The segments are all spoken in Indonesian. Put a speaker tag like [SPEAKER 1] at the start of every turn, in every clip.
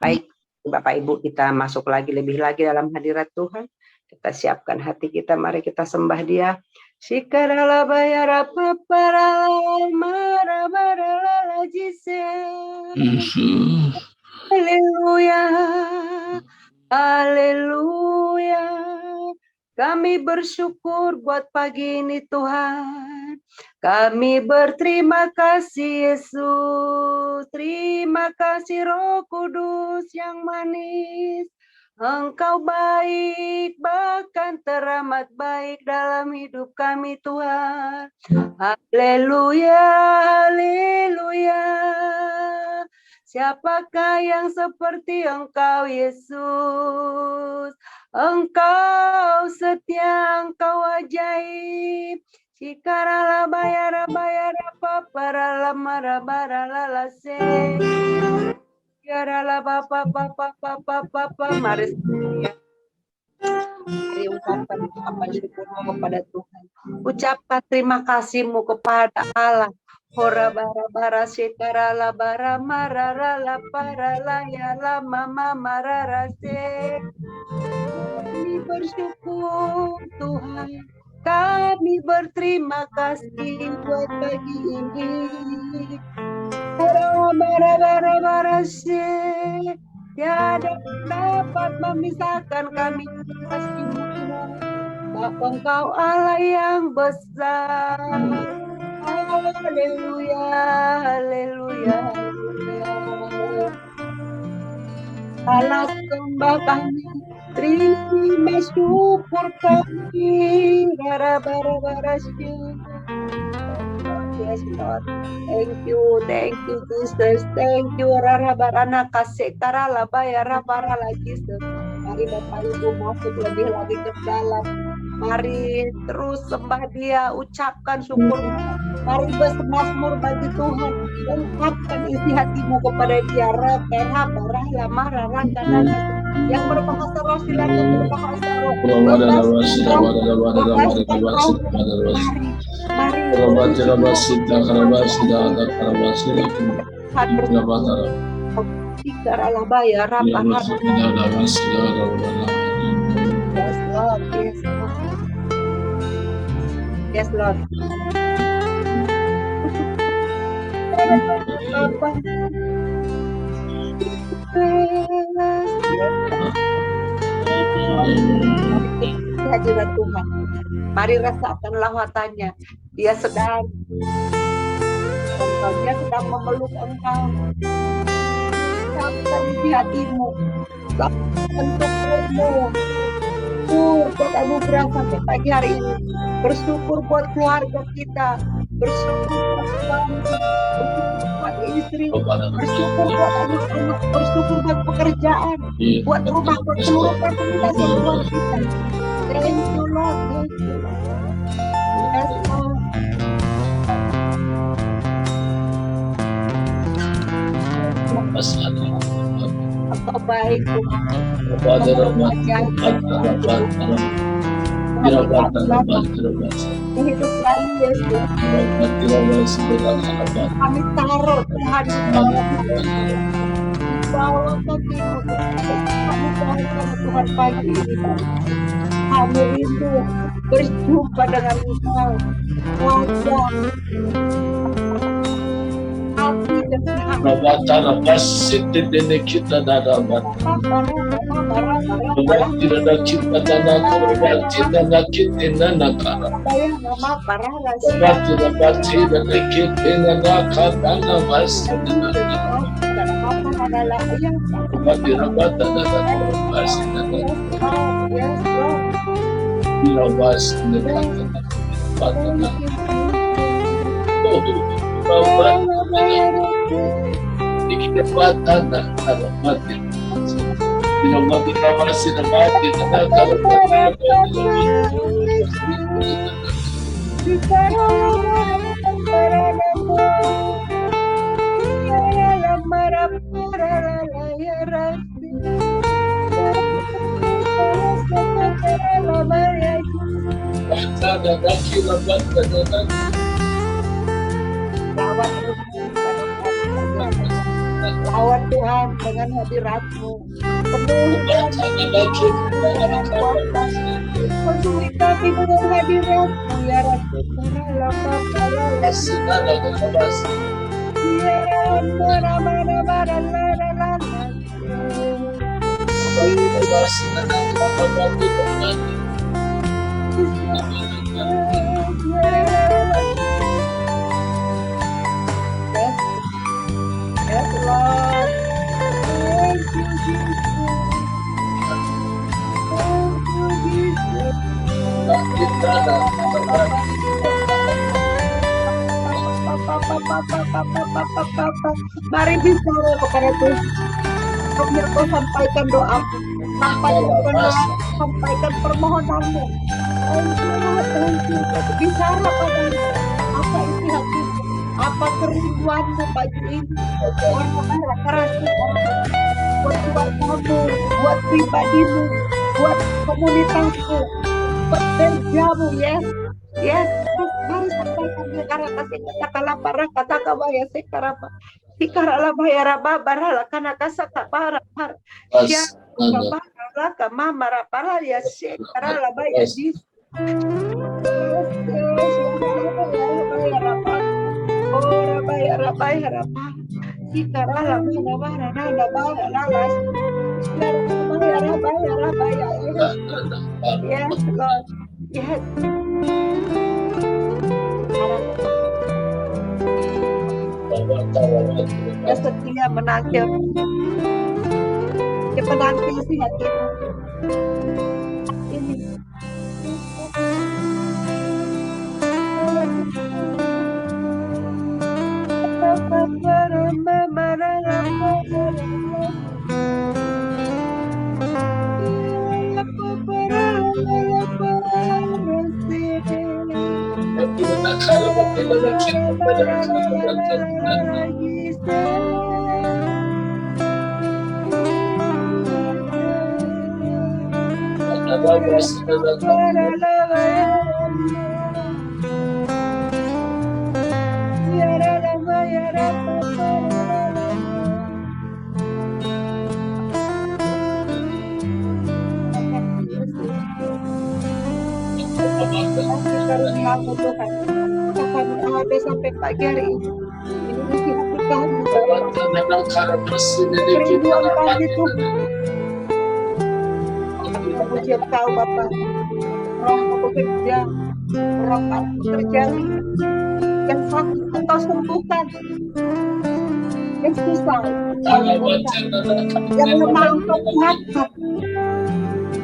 [SPEAKER 1] Baik, Bapak Ibu, kita masuk lebih lagi dalam hadirat Tuhan. Kita siapkan hati kita, mari kita sembah Dia. Shikarala bayara paparala marabarala jise. Haleluya, haleluya. Kami bersyukur buat pagi ini Tuhan. Kami berterima kasih Yesus. Terima kasih Roh Kudus yang manis. Engkau baik, bahkan teramat baik dalam hidup kami Tuhan. Haleluya, haleluya. Siapakah yang seperti Engkau Yesus? Engkau setia, Engkau ajaib. Cikarala bayara bayara paparala marabarala se. Cikarala papa papa papa papa mari ucapkan syukurmu kepada Tuhan. Ucapkan terima kasihmu kepada Allah. Hora bara bara cikarala bara mararala parala ya lama marara se. Kami bersyukur Tuhan. Kami berterima kasih buat pagi ini. Tiada dapat memisahkan kami kasih-Mu. Engkau Allah yang besar. Haleluya, haleluya, haleluya. Allah sembah kami. Terima syukur kami. Yes, Lord. Thank you, Jesus. Thank you, Rara Barana Kasih Karala Bayara Parala Jesus. Mari Bapak Ibu masuk lebih lagi ke dalam. Mari terus sembah Dia, ucapkan syukur. Mari bersemazmur bagi Tuhan. Ungkapkan isi hatimu kepada Dia. Yang berbahasa roh silakan berbahasa roh. Yes, Lord. Hadirat Tuhan. Mari rasakan lawatannya. Dia sedang memeluk engkau. Sampai di hatimu. Untuk buat anugerah sampai pagi hari ini. Bersyukur buat keluarga kita. Bersyukur buat suami. Bersyukur buat istri. Bersyukur buat anak-anak. Bersyukur buat pekerjaan. Buat rumah, buat seluruh komunitas keluarga kita. Thank you Lord. Thank you Lord. Yes Lord. Engkau baik Tuhan. Hidup kami Yesus. Kami taruh Tuhan di bawah kakimu. Kami taruh Tuhan pagi ini. Kami rindu berjumpa dengan Engkau. Wajah hati dan Lawan Tuhan dengan hadirat-Mu. Penuhi kami dengan kuasa. Penuhi kami dengan hadirat-Mu ya Rasul. Yes, Lord. Thank you, Jesus. Thank you, Jesus. Mari bicara kepada Tuhan. Biar kau sampaikan doamu, sampaikan kebenaran, sampaikan permohonanmu. Thank you. Bicara padanya. Apa isi hatimu? Apa kerinduanmu pagi ini? Orang keras, buat keluargamu, buat pribadimu, buat komunitasmu, buat kerjamu, yes. Mari sampaikan karena kasih kata para kata kabaya sekarang. Ikarala bayara babara kana kasaka para ya babara kama mara para ya sekarala baya dis ora bayara bayara ikarala babara nada bara lalas bayara bayara yes Lord yes ya setia menanti ya menanti si hati ini karuniamu Tuhan, kami ada sampai pagi hari ini. Ini mesti hati kami, kerinduan kami Tuhan. Memuji Engkau Bapa, Roh-Mu bekerja, Roh-Mu terjadi, yang sakit Engkau sembuhkan, yang susah yang lemah Engkau kuatkan.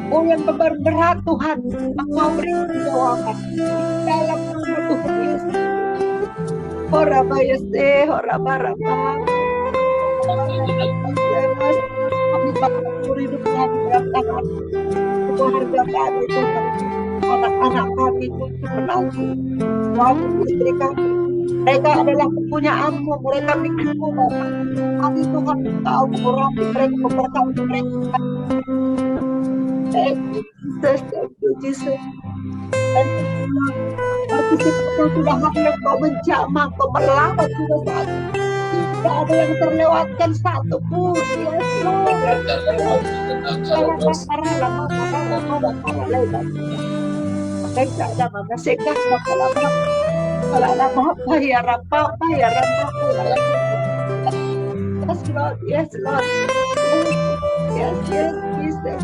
[SPEAKER 1] Oh yang berat Tuhan, Engkau beri jawaban dalam nama Tuhan Yesus. Ora bayase, ora barapa. Kami bakal hidup kami berantakan. Keluarga kami Tuhan, anak-anak kami Tuhan menantu, suami istri kami. Mereka adalah kepunyaanmu, mereka milikmu Bapak. Kami Tuhan Engkau mengurangi mereka, memberkati mereka. Thank you, Jesus. Dan partisipasi sudah hadir, kau menjamah, kau melawat juga saat ini. Tidak ada yang terlewatkan satu pun. Yes, Lord. Yes, Lord. Yes, Jesus.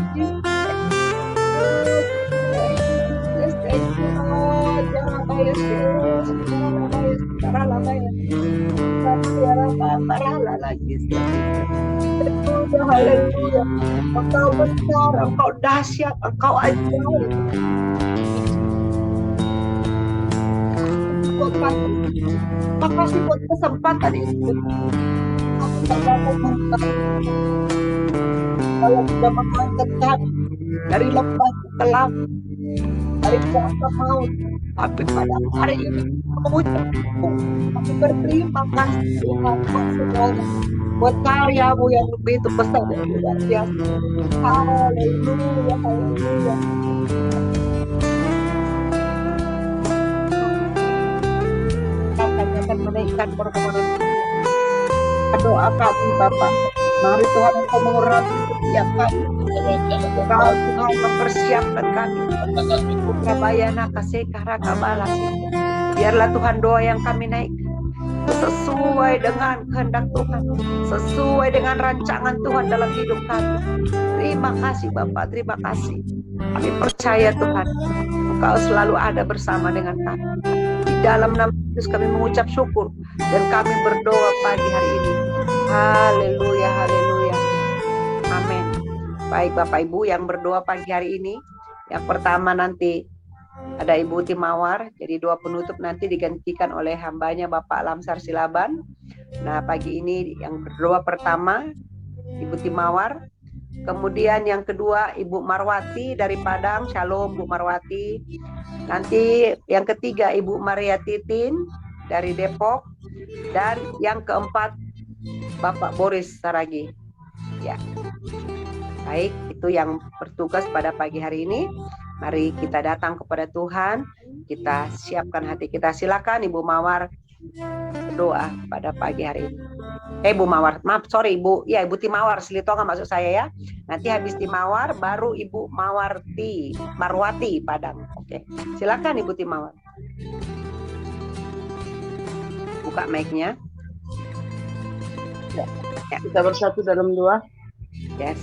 [SPEAKER 1] Haleluya. Engkau besar, Engkau dahsyat, Engkau ajaib. Makasih buat kesempatan itu. Aku tidak mau kalau sudah mengangkat kami dari lembah kelam, dari kuasa maut, tapi pada hari ini mengucapku, kami berterima kasih Tuhan semuanya buat karyamu yang begitu besar dan luar biasa. Haleluya, haleluya. Kami akan menaikkan permohonan doa kami Bapak. Mari Tuhan Engkau mengurapi setiap kami. Engkau Tuhan mempersiapkan kami. Utrabayana kasekara kabala. Biarlah Tuhan doa yang kami naik sesuai dengan kehendak Tuhan, sesuai dengan rancangan Tuhan dalam hidup kami. Terima kasih Bapak, terima kasih. Kami percaya Tuhan, Engkau selalu ada bersama dengan kami. Di dalam nama Yesus kami mengucap syukur dan kami berdoa pagi hari ini. Haleluya, haleluya. Amin. Baik Bapak Ibu yang berdoa pagi hari ini. Yang pertama nanti ada Ibu Timawar, jadi doa penutup nanti digantikan oleh hambanya Bapak Lamsar Silaban. Nah pagi ini yang berdoa pertama Ibu Timawar, kemudian yang kedua Ibu Marwati dari Padang, Shalom Bu Marwati. Nanti yang ketiga Ibu Maria Titin dari Depok, dan yang keempat Bapak Boris Saragi. Ya, baik, itu yang bertugas pada pagi hari ini. Mari kita datang kepada Tuhan, kita siapkan hati kita. Silakan Ibu Mawar berdoa pada pagi hari ini. Ibu Mawar, maaf, sorry Ibu, ya Ibu Timawar, Silitonga maksud saya ya. Nanti habis Timawar baru Ibu Marwati Padang. Oke, silakan Ibu Timawar. Buka mic-nya.
[SPEAKER 2] Ya. Kita bersatu dalam doa.
[SPEAKER 1] Yes.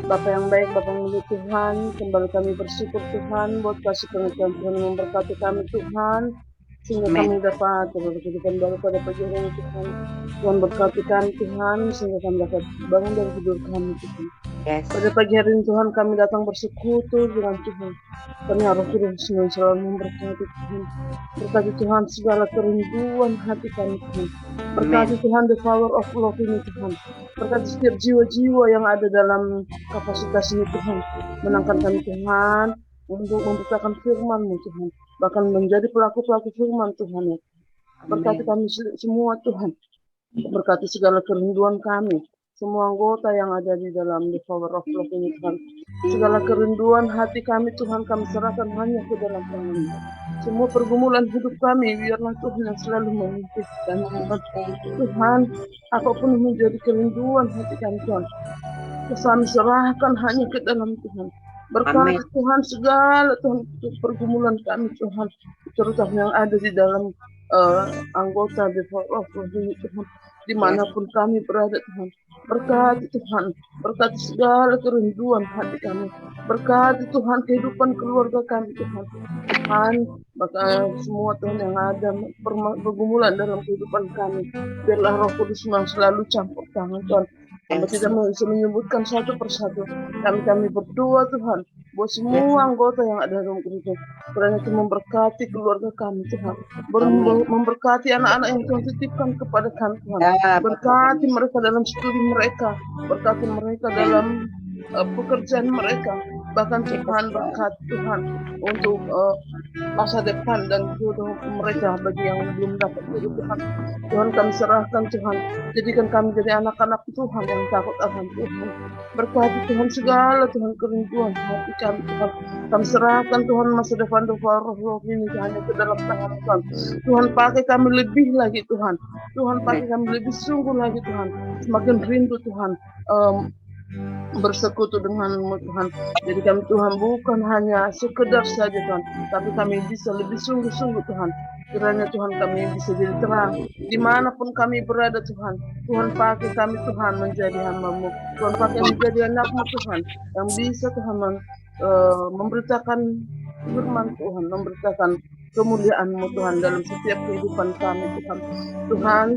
[SPEAKER 2] Bapak yang baik, Bapak yang mulia Tuhan, kembali kami bersyukur Tuhan buat kasih pengertian Tuhan yang memberkati kami Tuhan, sehingga kami dapat berkehidupan baru pada pagi hari ini Tuhan. Tuhan berkati kami Tuhan, sehingga kami dapat bangun dari tidur kami Tuhan.
[SPEAKER 1] Yes.
[SPEAKER 2] Pada pagi hari ini Tuhan kami datang bersekutu dengan Tuhan. Kami harus terus selalu memberkati Tuhan. Berkati Tuhan segala kerinduan hati kami Tuhan. Berkati Tuhan the power of love ini Tuhan. Berkati setiap jiwa-jiwa yang ada dalam kapasitas ini Tuhan. Menangkan kami Tuhan untuk memberitakan firman-Mu Tuhan. Bahkan menjadi pelaku-pelaku firman Tuhan. Berkati kami semua Tuhan. Berkati segala kerinduan kami. Semua anggota yang ada di dalam the power of love ini Tuhan. Segala kerinduan hati kami Tuhan kami serahkan hanya ke dalam tangan-Mu. Semua pergumulan hidup kami biarlah Tuhan yang selalu memimpin Tuhan. Apapun yang menjadi kerinduan hati kami Tuhan, kami serahkan hanya ke dalam Tuhan. Berkati Tuhan segala Tuhan pergumulan kami Tuhan, terutama yang ada di dalam anggota the power of love ini Tuhan. Dimanapun kami berada Tuhan, berkati Tuhan, berkati segala kerinduan hati kami, berkati Tuhan kehidupan keluarga kami Tuhan. Tuhan, bahkan semua Tuhan yang ada pergumulan dalam kehidupan kami, biarlah Roh Kudus yang selalu campur tangan Tuhan. Kami tidak bisa menyebutkan satu persatu. Kami berdoa Tuhan buat semua anggota yang ada dalam gereja. Kiranya Tuhan memberkati keluarga kami Tuhan. Memberkati anak-anak yang Tuhan titipkan kepada kami Tuhan. Berkati mereka dalam studi mereka. Berkati mereka dalam pekerjaan mereka. Bahkan Tuhan berkat Tuhan untuk masa depan dan jodoh mereka bagi yang belum dapat jodoh Tuhan. Tuhan kami serahkan Tuhan. Jadikan kami jadi anak-anak Tuhan yang takut akan Tuhan. Berkati Tuhan segala Tuhan kerinduan hati kami Tuhan. Kami serahkan Tuhan masa depan roh ini hanya ke dalam tangan Tuhan. Tuhan pakai kami lebih lagi Tuhan. Tuhan pakai kami lebih sungguh lagi Tuhan. Semakin rindu Tuhan bersekutu dengan-Mu Tuhan. Jadi kami Tuhan bukan hanya sekedar saja Tuhan, tapi kami bisa lebih sungguh-sungguh Tuhan. Kiranya Tuhan kami bisa jadi terang dimanapun kami berada Tuhan. Tuhan pakai kami Tuhan menjadi hamba-Mu. Tuhan pakai menjadi anak-Mu Tuhan yang bisa Tuhan memberitakan firman Tuhan, memberitakan kemuliaan-Mu Tuhan dalam setiap kehidupan kami Tuhan. Tuhan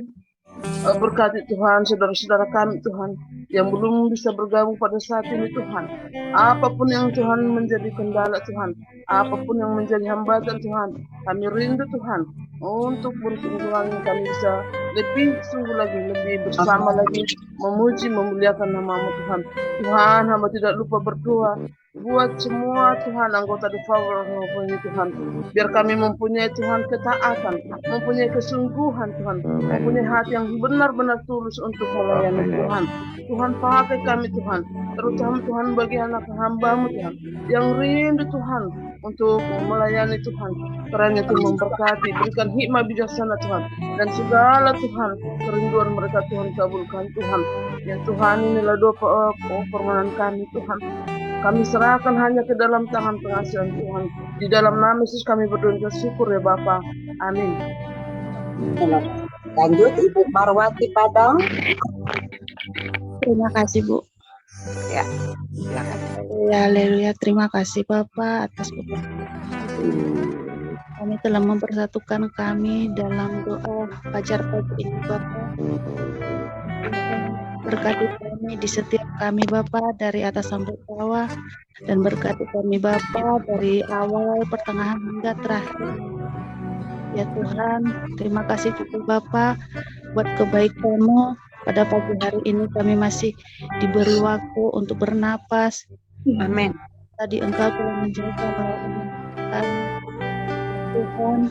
[SPEAKER 2] berkati Tuhan saudara-saudara kami Tuhan yang belum bisa bergabung pada saat ini Tuhan. Apapun yang Tuhan menjadi kendala Tuhan, apapun yang menjadi hambatan Tuhan, kami rindu Tuhan untuk bertumbuhan kami bisa lebih sungguh lagi, lebih bersama lagi memuji memuliakan nama-Mu Tuhan. Tuhan, hamba tidak lupa berdoa buat semua Tuhan anggota The Power of Hope ini Tuhan. Biar kami mempunyai Tuhan ketaatan, mempunyai kesungguhan Tuhan, mempunyai hati yang benar-benar tulus untuk melayani Tuhan. Tuhan pakai kami Tuhan, terutama Tuhan bagi anak hamba-Mu Tuhan, yang rindu Tuhan untuk melayani Tuhan. Kiranya Tuhan memberkati, berikan hikmah bijaksana Tuhan, dan segala Tuhan kerinduan mereka Tuhan kabulkan Tuhan. Ya Tuhan, inilah doa permohonan kami Tuhan. Kami serahkan hanya ke dalam tangan pengasihan Tuhan. Di dalam nama Yesus kami berdoa dan syukur ya Bapa. Amin.
[SPEAKER 1] Lanjut Ibu Marwati Padang.
[SPEAKER 3] Terima kasih Bu.
[SPEAKER 1] Ya, silakan.
[SPEAKER 3] Haleluya, terima kasih Bapak atas kami telah mempersatukan kami dalam doa fajar pagi ini Bapak. Berkati kami di setiap kami Bapak dari atas sampai bawah, dan berkati kami Bapak dari awal, pertengahan hingga terakhir. Ya Tuhan, terima kasih juga Bapak buat kebaikan-Mu. Pada pagi hari ini kami masih diberi waktu untuk bernapas.
[SPEAKER 1] Amin.
[SPEAKER 3] Tadi Engkau telah menjaga kami. Tuhan,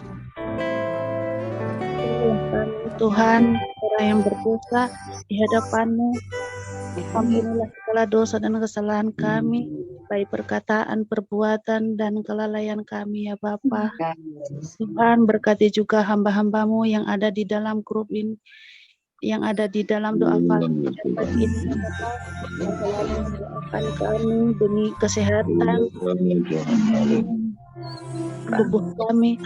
[SPEAKER 3] Tuhan, orang yang berdosa di hadapan-Mu. Ampunilah segala dosa dan kesalahan kami, baik perkataan, perbuatan, dan kelalaian kami ya Bapa. Tuhan, berkati juga hamba-hamba-Mu yang ada di dalam grup ini, yang ada di dalam doa pagi ini, mendoakan kami demi kesehatan tubuh kami,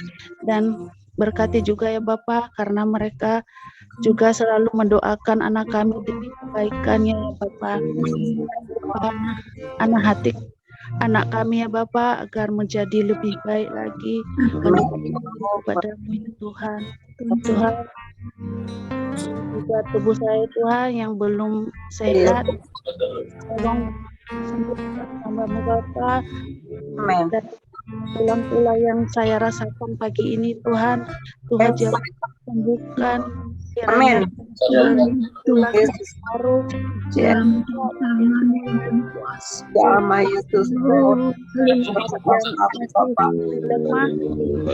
[SPEAKER 3] dan berkati juga ya Bapak, karena mereka juga selalu mendoakan anak kami demi kebaikannya ya Bapak. Anak hati anak kami ya Bapak agar menjadi lebih baik lagi kepada-Mu ya Tuhan. Tuhan, juga tubuh saya Tuhan yang belum sehat, tolong sembuhkan hamba-Mu Bapak. Dan tulang-tulang yang saya rasakan pagi ini Tuhan jangan sembuhkan.
[SPEAKER 1] Amin.
[SPEAKER 3] Tulang baru,
[SPEAKER 1] Nama Yesus.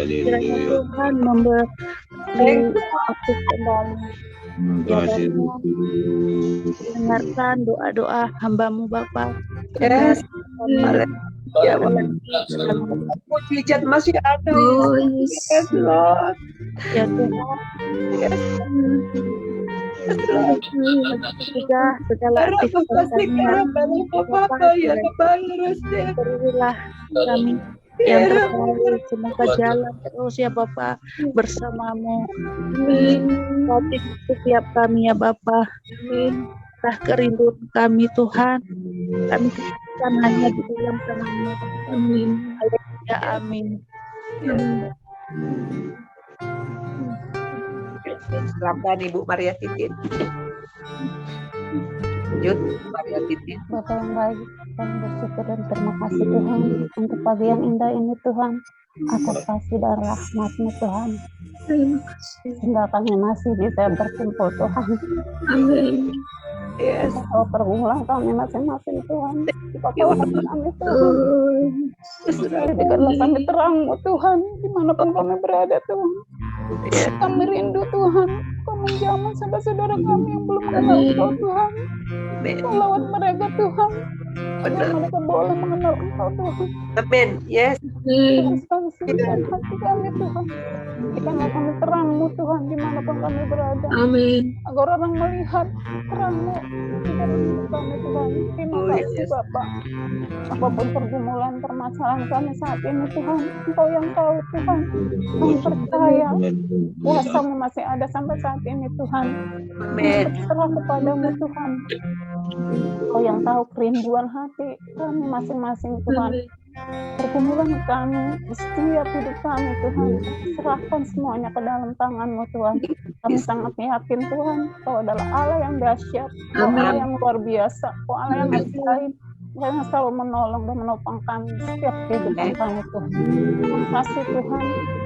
[SPEAKER 3] kiranya Tuhan memberi aktif kembali. Ya Bapak, dengarkan doa-doa hamba-Mu Bapak.
[SPEAKER 1] Yes. Ya, mujizat masih ada. Yes, Lord.
[SPEAKER 3] Ya Tuhan, juga segala aktivitas berilah kami yang terbaik, semoga jalan terus ya Bapak bersama-Mu. Berkati setiap kami ya Bapak. Entah kerinduan kami Tuhan, kami kan hanya di dalam tangan-Mu. Amin. Haleluya, amin.
[SPEAKER 1] Silakan Ibu Maria Titin. Lanjut Maria Titin.
[SPEAKER 4] Bapak yang baik, kami bersyukur dan terima kasih Tuhan untuk pagi yang indah ini Tuhan, atas kasih dan rahmat-Mu Tuhan, sehingga kami masih bisa berkumpul Tuhan.
[SPEAKER 1] Amin. Yes.
[SPEAKER 4] Kau pergumulan kami masing-masing Tuhan, papakan kami Tuhan, jadikanlah kami terang-Mu Tuhan, dimanapun kami berada Tuhan. Kami rindu Tuhan, Kau menjamah saudara-saudara kami yang belum mengenal Engkau Tuhan. Kau lawat mereka Tuhan, agar mereka boleh mengenal Engkau Tuhan.
[SPEAKER 1] Amin. Yes.
[SPEAKER 4] Teruskan setiap hati kami Tuhan, jadikanlah kami terang-Mu Tuhan, dimanapun kami berada.
[SPEAKER 1] Amin.
[SPEAKER 4] Agar orang melihat terang-Mu di dalam hidup kami Tuhan. Terima kasih Bapak. Apapun pergumulan, permasalahan kami saat ini Tuhan, Engkau yang tahu Tuhan. Kami percaya kuasa-Mu masih ada sampai saat ini Tuhan.
[SPEAKER 1] Amin.
[SPEAKER 4] Berserah kepadamu Tuhan. Kau yang tahu kerinduan hati kami masing-masing Tuhan. Pergumulan kami di setiap hidup kami Tuhan, serahkan semuanya ke dalam tangan-Mu Tuhan. Kami sangat yakin Tuhan, Kau adalah Allah yang dahsyat, Kau Allah yang luar biasa, Kau Allah yang ajaib, yang selalu menolong dan menopang kami setiap kehidupan kami Tuhan. Terima kasih Tuhan.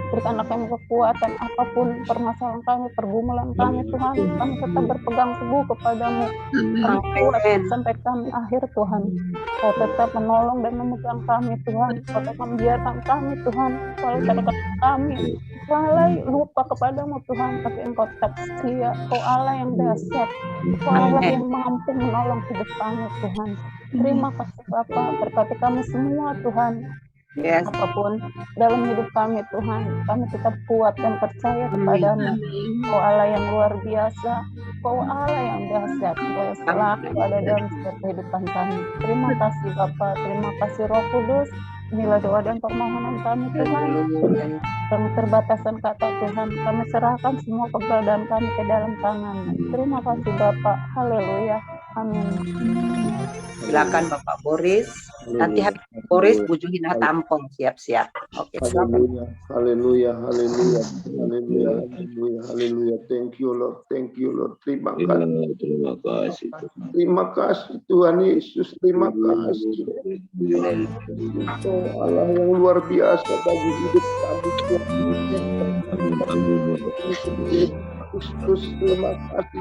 [SPEAKER 4] Berikanlah kami kekuatan apapun permasalahan kami, pergumulan kami Tuhan. Kami tetap berpegang teguh kepadamu. Kami kuat sampai kami akhir Tuhan. Kau tetap menolong dan memegang kami Tuhan. Kau tetap membiarkan kami Tuhan. Kalau kadang-kadang kami lalai lupa kepadamu Tuhan, tapi Engkau tetap setia. Kau Allah yang dahsyat. Kau Allah yang mampu menolong hidup kami Tuhan. Terima kasih Bapa, berkati kami semua Tuhan.
[SPEAKER 1] Yes.
[SPEAKER 4] Apapun dalam hidup kami Tuhan, kami tetap kuat dan percaya kepadamu. Kau Allah yang luar biasa, Kau Allah yang dahsyat, Kau selalu ada dalam setiap kehidupan kami. Terima kasih Bapa, terima kasih Roh Kudus. Inilah doa dan permohonan kami Tuhan. Kami terbatasan kata Tuhan, kami serahkan semua keberadaan kami ke dalam tangan-Mu. Terima kasih Bapa, haleluya, amin.
[SPEAKER 1] Silakan Bapak Boris. Nanti habis Boris Bu Juhina tampung, siap-siap. Oke, silakan.
[SPEAKER 5] Haleluya, haleluya, haleluya, haleluya, haleluya. Thank you Lord, thank you Lord. Terima kasih.
[SPEAKER 6] Terima kasih.
[SPEAKER 5] Terima kasih Tuhan Yesus, terima kasih. Engkau Allah yang luar biasa bagi hidup kami Tuhan. Kristus, terima kasih.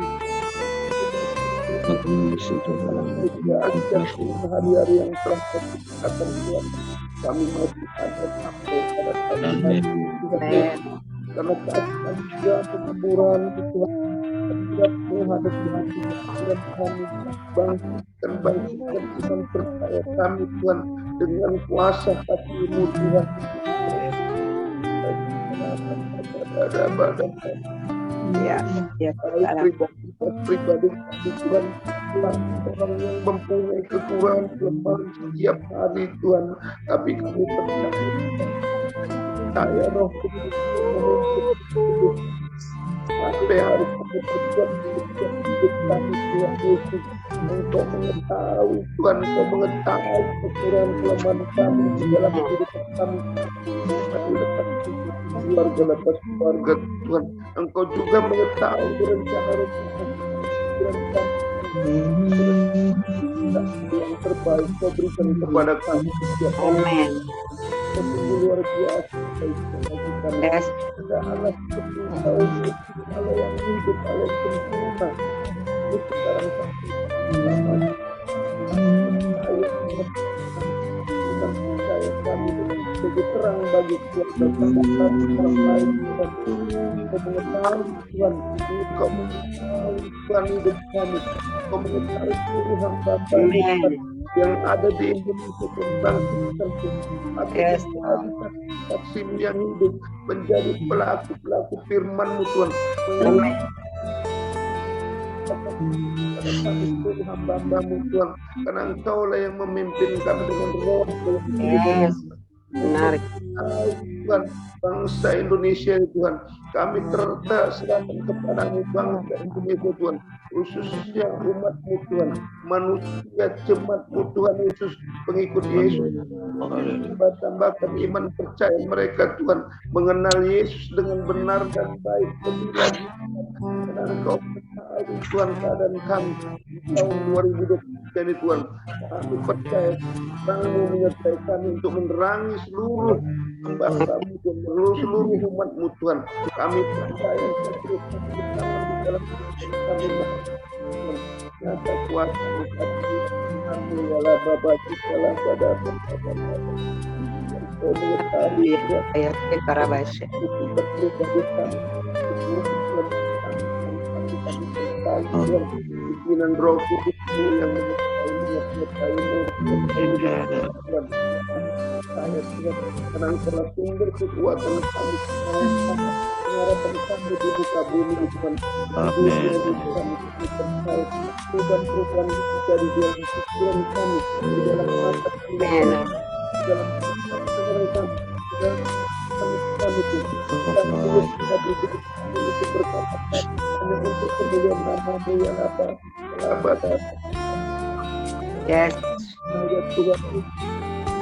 [SPEAKER 5] Hari-hari yang telah terciptakan Tuhan, kami masih ada sampai pada hari karena kami juga pengampuran Tuhan tidak menghadapi hati Tuhan kami bangkitkan iman percaya kami Tuhan dengan kuasa kasih-Mu Tuhan.
[SPEAKER 1] Ya, ya,
[SPEAKER 5] pribadi Tuhan, orang yang mempunyai kekurangan kelemahan setiap hari Tuhan, tapi kami percaya Roh Kudus sampai harus kami berbuat hidup kami Tuhan Yesus. Engkau mengetahui Tuhan, Engkau mengetahui kekurangan kelemahan kami di dalam kehidupan kami. Keluarga lepas keluarga Tuhan, Engkau juga mengetahui rencana-rencana yang terbaik Kau berikan kepada kami.
[SPEAKER 1] Amin.
[SPEAKER 5] Luar biasa.
[SPEAKER 1] Yes.
[SPEAKER 5] Ada Allah seperti Engkau, Allah yang hidup, Allah yang sempurna. Itu sekarang kami percaya kami sebagai terang bagi keluarga kami lain Tuhan. Kau mengetahui Tuhan, Kau mengetahui Tuhan hidup kami, Kau mengetahui seluruh hamba yang ada di Indonesia bangkitkan Tuhan. Saksi yang hidup menjadi pelaku firman-Mu Tuhan. Hamba-Mu Tuhan, karena Engkau lah yang memimpin kami dengan roh.
[SPEAKER 1] Yes. Benar.
[SPEAKER 5] Tuhan, bangsa Indonesia Tuhan, kami serahkan kepada-Mu bangsa Indonesia Tuhan, khususnya umat-Mu Tuhan, manusia jemaat-Mu Tuhan Yesus, pengikut Yesus. Tambahkan iman percaya mereka Tuhan, mengenal Yesus dengan benar dan baik lebih lagi. Karena Engkau mengetahui Tuhan keadaan kami tahun 2023 ini Tuhan, kami percaya Engkau menyertai kami untuk menerangi seluruh hamba-Mu Tuhan, seluruh umat-Mu Tuhan. Kami percaya terus bersama di dalam kami nyata kuasa-Mu kami ialah Bapa kita lah pada Kau mengetahui
[SPEAKER 1] Ya, para baca.
[SPEAKER 5] Pimpinan Roh Kudus-Mu yang mengetahui saya Tuhan, karena Engkau sumber kekuatan kami, pengharapan kami di muka bumi Tuhan. Perubahan dari dalam pikiran kami, di dalam mata kami, di dalam pikiran kami untuk berkata hanya untuk kemuliaan nama-Mu yang abadi.
[SPEAKER 1] Yes.
[SPEAKER 5] Ya Tuhan,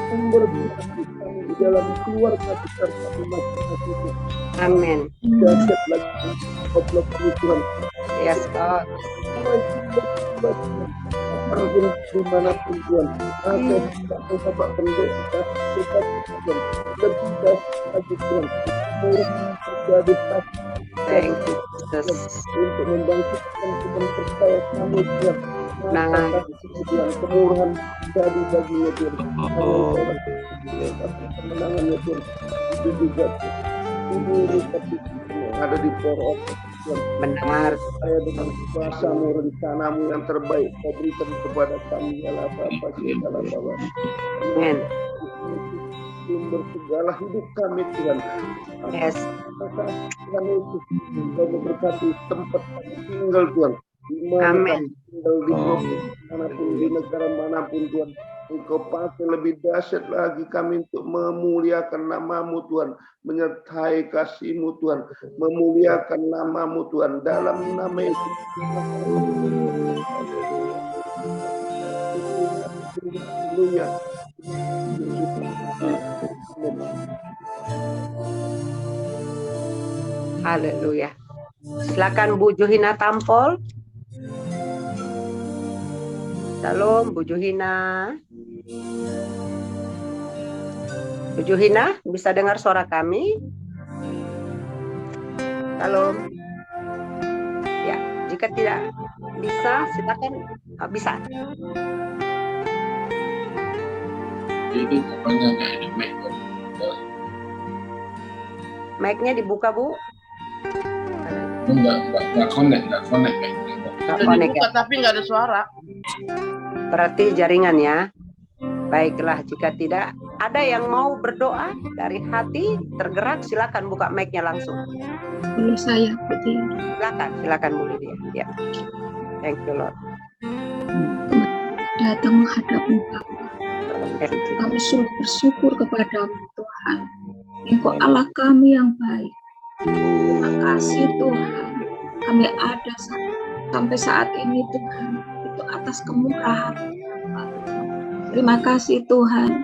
[SPEAKER 5] sumber kami di dalam keluarga besar kami masing-masing.
[SPEAKER 1] Amin.
[SPEAKER 5] Dahsyat lagi goblok Tuhan.
[SPEAKER 1] Yes, God.
[SPEAKER 5] Apapun dimanapun Tuhan, ada Bapak pendeta, Tuhan, lebih dahsyat lagi Tuhan. terjadi
[SPEAKER 1] Thank you, Jesus.
[SPEAKER 5] untuk membangkitkan iman percaya kami Tuhan.
[SPEAKER 1] Nah.
[SPEAKER 5] Tuhan kemurahan jadi baginya Tuhan.
[SPEAKER 1] Oh.
[SPEAKER 5] Kemenangannya Tuhan. Itu juga seluruh yang ada di Poro Tuhan.
[SPEAKER 1] Benar.
[SPEAKER 5] Saya dengan kuasa-Mu, rencana-Mu yang terbaik kau berikan kepada kami ya Bapa segala Bapa.
[SPEAKER 1] Amen.
[SPEAKER 5] Sumber segala hidup kami Tuhan.
[SPEAKER 1] Yes.
[SPEAKER 5] Tuhan Yesus, kau memberkati tempat kami tinggal Tuhan. Di mana
[SPEAKER 1] Amen.
[SPEAKER 5] kami tinggal di provinsi manapun, di negara manapun Tuhan. Engkau pakai lebih dahsyat lagi kami untuk memuliakan nama-Mu Tuhan, menyertai kasih-Mu Tuhan, memuliakan nama-Mu Tuhan dalam nama Yesus. Haleluya.
[SPEAKER 1] Haleluya. Silakan Bu Johina Tampol. Shalom Bu Johina. Bu Johina, bisa dengar suara kami? Shalom. Ya, jika tidak bisa, silakan. Bisa.
[SPEAKER 6] Jadi apanya nggak ada mic?
[SPEAKER 1] Mic-nya dibuka Bu.
[SPEAKER 6] Nggak connect
[SPEAKER 1] Nggak
[SPEAKER 2] Sudah
[SPEAKER 1] connect
[SPEAKER 2] dibuka
[SPEAKER 1] ya?
[SPEAKER 2] tapi nggak ada suara.
[SPEAKER 1] Berarti jaringan ya. Baiklah, jika tidak ada yang mau berdoa dari hati tergerak, silakan buka mic-nya langsung.
[SPEAKER 7] Boleh saya berarti
[SPEAKER 1] Silakan Bu Lydia. Ya. Thank you Lord.
[SPEAKER 7] datang menghadapmu Bapa. Kami sungguh bersyukur kepadamu Tuhan. Engkau Allah kami yang baik. Terima kasih Tuhan. Kami ada sampai saat ini Tuhan. Itu atas kemurahan. Terima kasih Tuhan.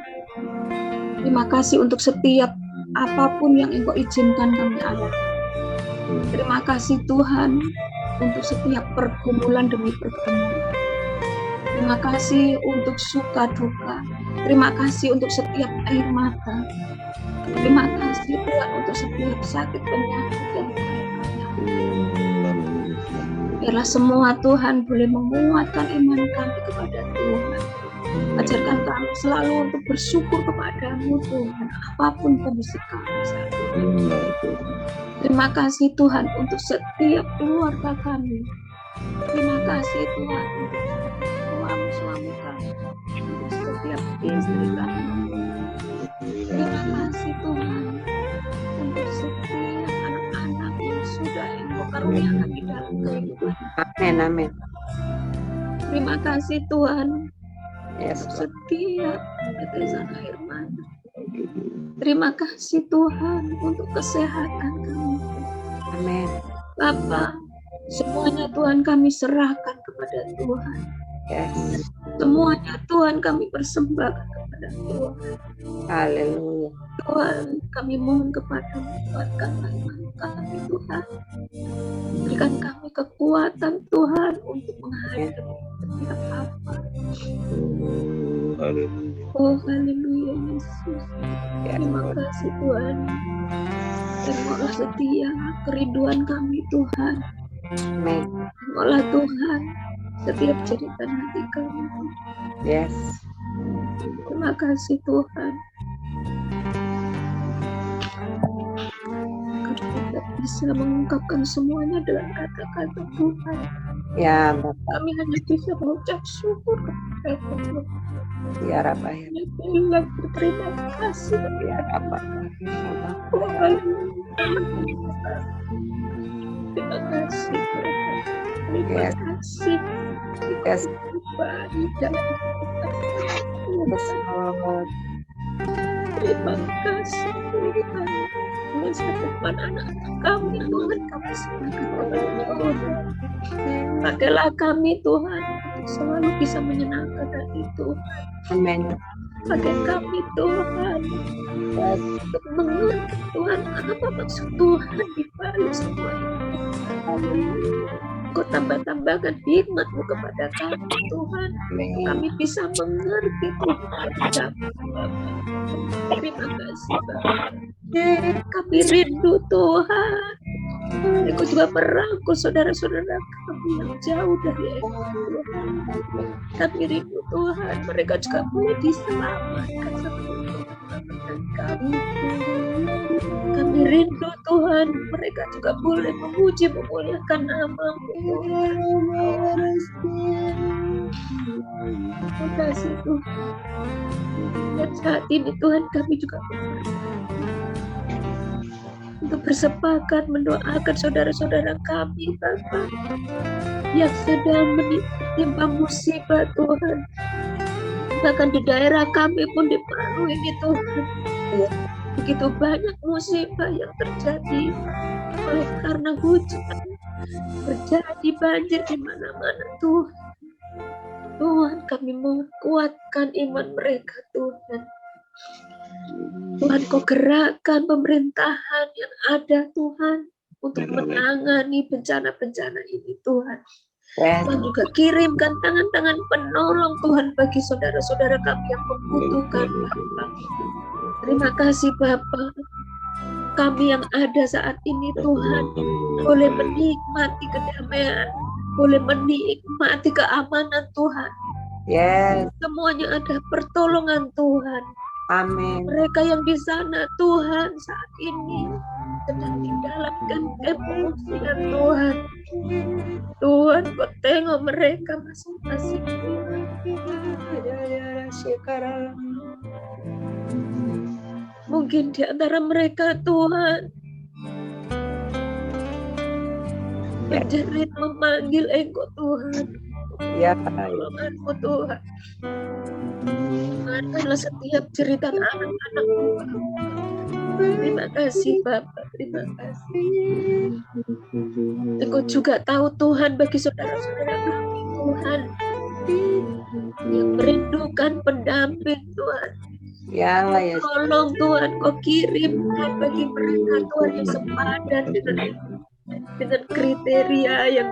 [SPEAKER 7] Terima kasih untuk setiap apapun yang Engkau izinkan kami alami. Terima kasih Tuhan untuk setiap pergumulan demi pergumulan. Terima kasih untuk suka duka. Terima kasih untuk setiap air mata. Terima kasih Tuhan untuk setiap sakit penyakit yang biarlah semua Tuhan boleh menguatkan iman kami kepada Tuhan. Ajarkan kami selalu untuk bersyukur kepadamu Tuhan, apapun kondisi kami saat ini. Terima kasih Tuhan untuk setiap keluarga kami. Terima kasih Tuhan untuk suami-suami kami, untuk setiap istri kami. Terima kasih Tuhan untuk setiap anak-anak yang sudah Engkau karuniakan di dalam kehidupan.
[SPEAKER 1] Amin, amin.
[SPEAKER 7] Terima kasih Tuhan
[SPEAKER 1] Yes,
[SPEAKER 7] untuk setiap tetesan air mata. Terima kasih Tuhan untuk kesehatan kami.
[SPEAKER 1] amin.
[SPEAKER 7] Bapa, semuanya Tuhan kami serahkan kepada Tuhan.
[SPEAKER 1] Yes.
[SPEAKER 7] Semuanya Tuhan kami persembahkan kepada Tuhan.
[SPEAKER 1] Haleluya.
[SPEAKER 7] Tuhan, kami mohon kepadamu, kuatkanlah iman kami Tuhan. Berikan kami kekuatan Tuhan untuk menghadapi setiap apa. Oh haleluya Yesus. Terima kasih Tuhan. Terimalah setia kerinduan kami Tuhan.
[SPEAKER 1] Amin.
[SPEAKER 7] Terimalah Tuhan setiap jeritan hati kami.
[SPEAKER 1] Yes.
[SPEAKER 7] Terima kasih Tuhan. Kami tidak bisa mengungkapkan semuanya dengan kata-kata Tuhan.
[SPEAKER 1] Ya Bapak.
[SPEAKER 7] Kami hanya bisa mengucap syukur kepada Tuhan.
[SPEAKER 1] Ya Rabbah. Ya
[SPEAKER 7] Hanya bilang berterima kasih.
[SPEAKER 1] Rabbah.
[SPEAKER 7] Oh, haleluya. Terima kasih Tuhan. Terima
[SPEAKER 1] Yes.
[SPEAKER 7] kasih.
[SPEAKER 1] Yes.
[SPEAKER 7] Baik dalam
[SPEAKER 1] Yes, Lord.
[SPEAKER 7] terima kasih Tuhan. Masa depan anak-anak kami Tuhan kami serahkan kepada Tuhan. Pakailah kami Tuhan untuk selalu bisa menyenangkan hati Tuhan.
[SPEAKER 1] Amin.
[SPEAKER 7] Pakai kami Tuhan untuk mengerti Tuhan apa maksud Tuhan di balik semua ini. Kau tambah-tambahkan hikmat-Mu kepada kami Tuhan.
[SPEAKER 1] Amin.
[SPEAKER 7] Kami bisa mengerti Tuhan. Terima kasih Bapak. Kami rindu Tuhan. Engkau juga merangkul saudara-saudara kami yang jauh dari Engkau Tuhan. Kami rindu Tuhan, mereka juga boleh diselamatkan seperti kami. Kami rindu Tuhan, mereka juga boleh memuji memuliakan nama-Mu Tuhan. Terima kasih Tuhan. Dan saat ini Tuhan kami juga untuk bersepakat mendoakan saudara-saudara kami Bapak yang sedang menimpa musibah Tuhan. Bahkan di daerah kami pun di Palu ini Tuhan, begitu banyak musibah yang terjadi oleh karena hujan, terjadi banjir di mana-mana Tuhan. Tuhan, kami menguatkan iman mereka Tuhan. Tuhan, Kau gerakkan pemerintahan yang ada Tuhan untuk menangani bencana-bencana ini Tuhan. Tuhan juga kirimkan tangan-tangan penolong Tuhan bagi saudara-saudara kami yang membutuhkan Bapak. Terima kasih Bapak. Kami yang ada saat ini Tuhan boleh menikmati kedamaian, boleh menikmati keamanan Tuhan.
[SPEAKER 1] Yes.
[SPEAKER 7] Semuanya ada pertolongan Tuhan.
[SPEAKER 1] Amin.
[SPEAKER 7] Mereka yang di sana Tuhan saat ini sedang di dalam pengungsian Tuhan. Tuhan, Kau tengok mereka masing-masing. Mungkin di antara mereka Tuhan menjerit memanggil Engkau Tuhan.
[SPEAKER 1] Ya,
[SPEAKER 7] Pertolongan-Mu Tuhan. Dengarkanlah setiap cerita anak-anak Tuhan. Terima kasih Bapak, terima kasih. Engkau juga tahu Tuhan bagi saudara-saudara kami Tuhan yang merindukan pendamping Tuhan.
[SPEAKER 1] ya, ya.
[SPEAKER 7] Tolong Tuhan, Kau kirimkan bagi mereka Tuhan yang sepadan dengan kriteria yang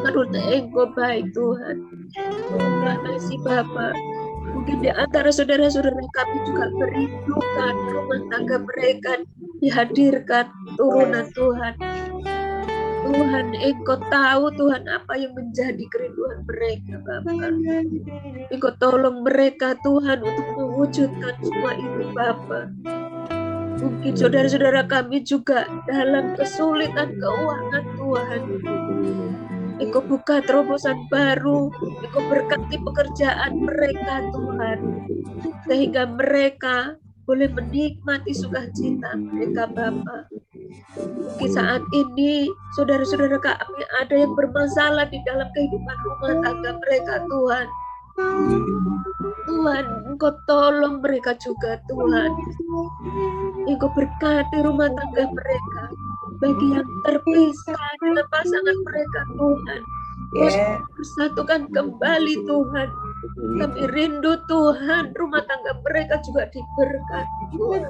[SPEAKER 7] menurut Engkau baik Tuhan. Terima kasih Bapak. Mungkin di antara saudara-saudara kami juga merindukan rumah tangga mereka dihadirkan turunan Tuhan. Tuhan, Engkau tahu Tuhan apa yang menjadi kerinduan mereka Bapak. Engkau tolong mereka Tuhan untuk mewujudkan semua itu Bapak. Mungkin saudara-saudara kami juga dalam kesulitan keuangan Tuhan. Engkau buka terobosan baru, Engkau berkati pekerjaan mereka Tuhan, sehingga mereka boleh menikmati sukacita mereka Bapa. Mungkin saat ini saudara-saudara kami ada yang bermasalah di dalam kehidupan rumah tangga mereka Tuhan. Tuhan, Engkau tolong mereka juga Tuhan. Engkau berkati rumah tangga mereka. Bagi yang terpisah dengan pasangan mereka Tuhan, bersatukan kembali Tuhan. Kami rindu Tuhan, rumah tangga mereka juga diberkati Tuhan.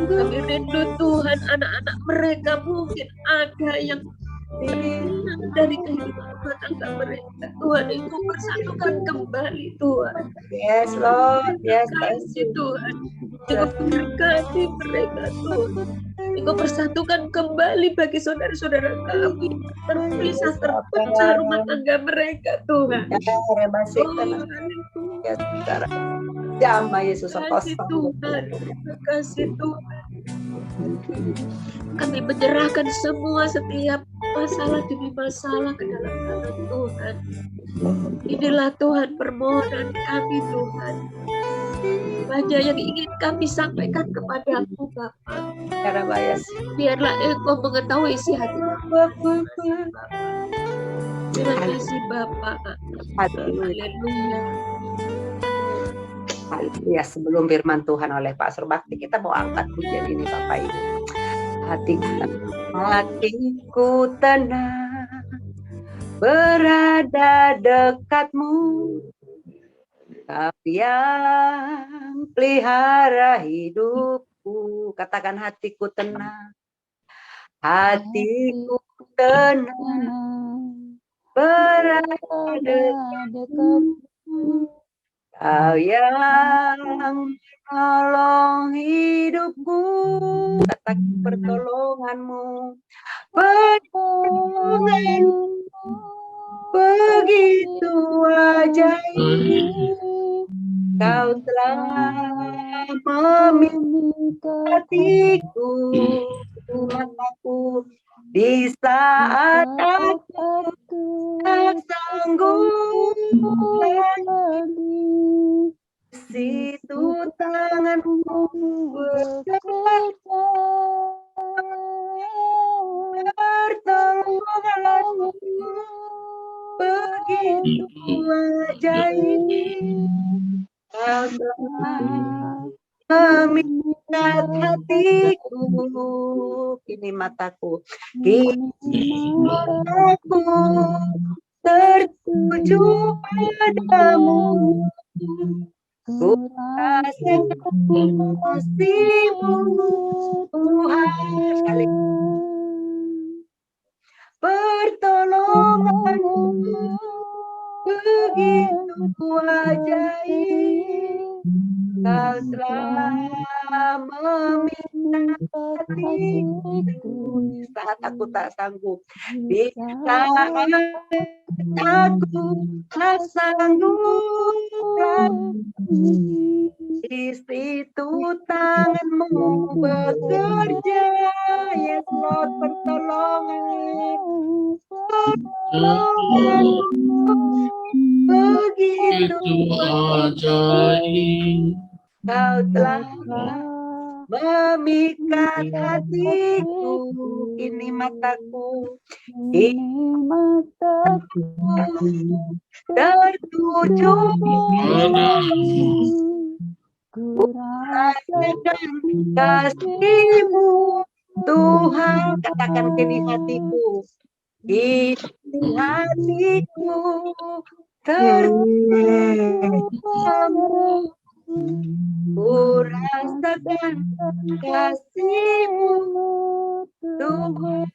[SPEAKER 7] Kami rindu Tuhan, anak-anak mereka mungkin ada yang dari kehidupan rumah tangga mereka. Tuhan, Engkau bersatukan kembali Tuhan.
[SPEAKER 1] Yes Lord, yes
[SPEAKER 7] kasih Tuhan. Engkau berkati mereka Tuhan. Engkau persatukan kembali bagi saudara-saudara kami terpisah, terpecah rumah tangga mereka Tuhan.
[SPEAKER 1] Nama Yesus
[SPEAKER 7] kasih Tuhan, terima kasih Tuhan. Kami menyerahkan semua setiap masalah demi masalah ke dalam tangan Tuhan. Inilah Tuhan permohonan kami Tuhan. Banyak yang ingin kami sampaikan kepadamu Bapak. Biarlah Engkau mengetahui isi hati kami. Terima kasih Bapak. Haleluya.
[SPEAKER 1] Ya, sebelum firman Tuhan oleh Pak Surbakti, kita mau angkat pujian ini Bapak Ibu. Hatiku tenang berada dekatmu, Kau yang pelihara hidupku. Katakan hatiku tenang. Hatiku tenang berada dekatmu, Kau yang menolong hidupku, katakan pertolonganmu, pertolonganmu begitu ajaib. Kau telah memikat hatiku, mataku, di saat aku tak sanggup lagi. Situ tanganmu bekerja, pertolonganmu begitu ajaib. Kau telah memikat hatiku, kini mataku tertuju padamu. Ku rasakan kasih-Mu, Tuhan. Pertolongan-Mu begitu ajaib. Kau telah memikat hatiku saat aku tak sanggup. Di saat aku tak sanggup lagi, di situ tangan-Mu bekerja, yes Lord, pertolongan begitu ajaib. Kau telah memikat hatiku, kini mataku tertuju padamu. Ku rasakan kasih-Mu, Tuhan. Katakan kini hatiku, kini hatiku tertuju padamu. Ku rasakan kasih-Mu, Tuhan.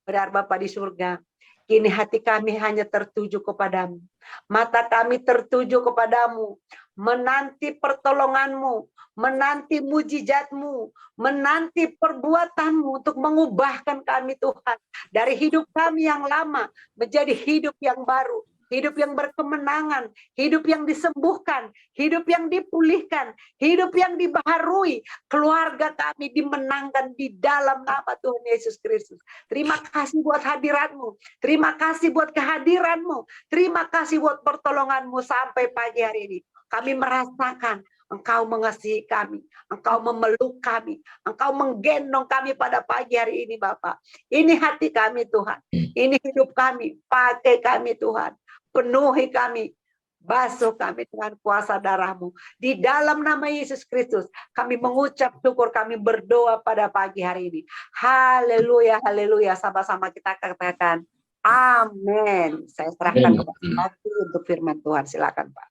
[SPEAKER 1] Benar Bapa di surga, kini hati kami hanya tertuju kepadamu. Mata kami tertuju kepadamu, menanti pertolongan-Mu, menanti mujizat-Mu, menanti perbuatan-Mu untuk mengubahkan kami Tuhan. Dari hidup kami yang lama menjadi hidup yang baru. Hidup yang berkemenangan, hidup yang disembuhkan, hidup yang dipulihkan, hidup yang dibaharui. Keluarga kami dimenangkan di dalam nama Tuhan Yesus Kristus. Terima kasih buat hadirat-Mu, terima kasih buat kehadiran-Mu, terima kasih buat pertolongan-Mu sampai pagi hari ini. Kami merasakan Engkau mengasihi kami, Engkau memeluk kami, Engkau menggendong kami pada pagi hari ini Bapak. Ini hati kami Tuhan, ini hidup kami, pakai kami Tuhan. Penuhi kami, basuh kami dengan kuasa darah-Mu. Di dalam nama Yesus Kristus, kami mengucap syukur, kami berdoa pada pagi hari ini. Haleluya, haleluya. Sama-sama kita katakan, amin. Saya serahkan kepada Pak untuk firman Tuhan. Silakan Pak.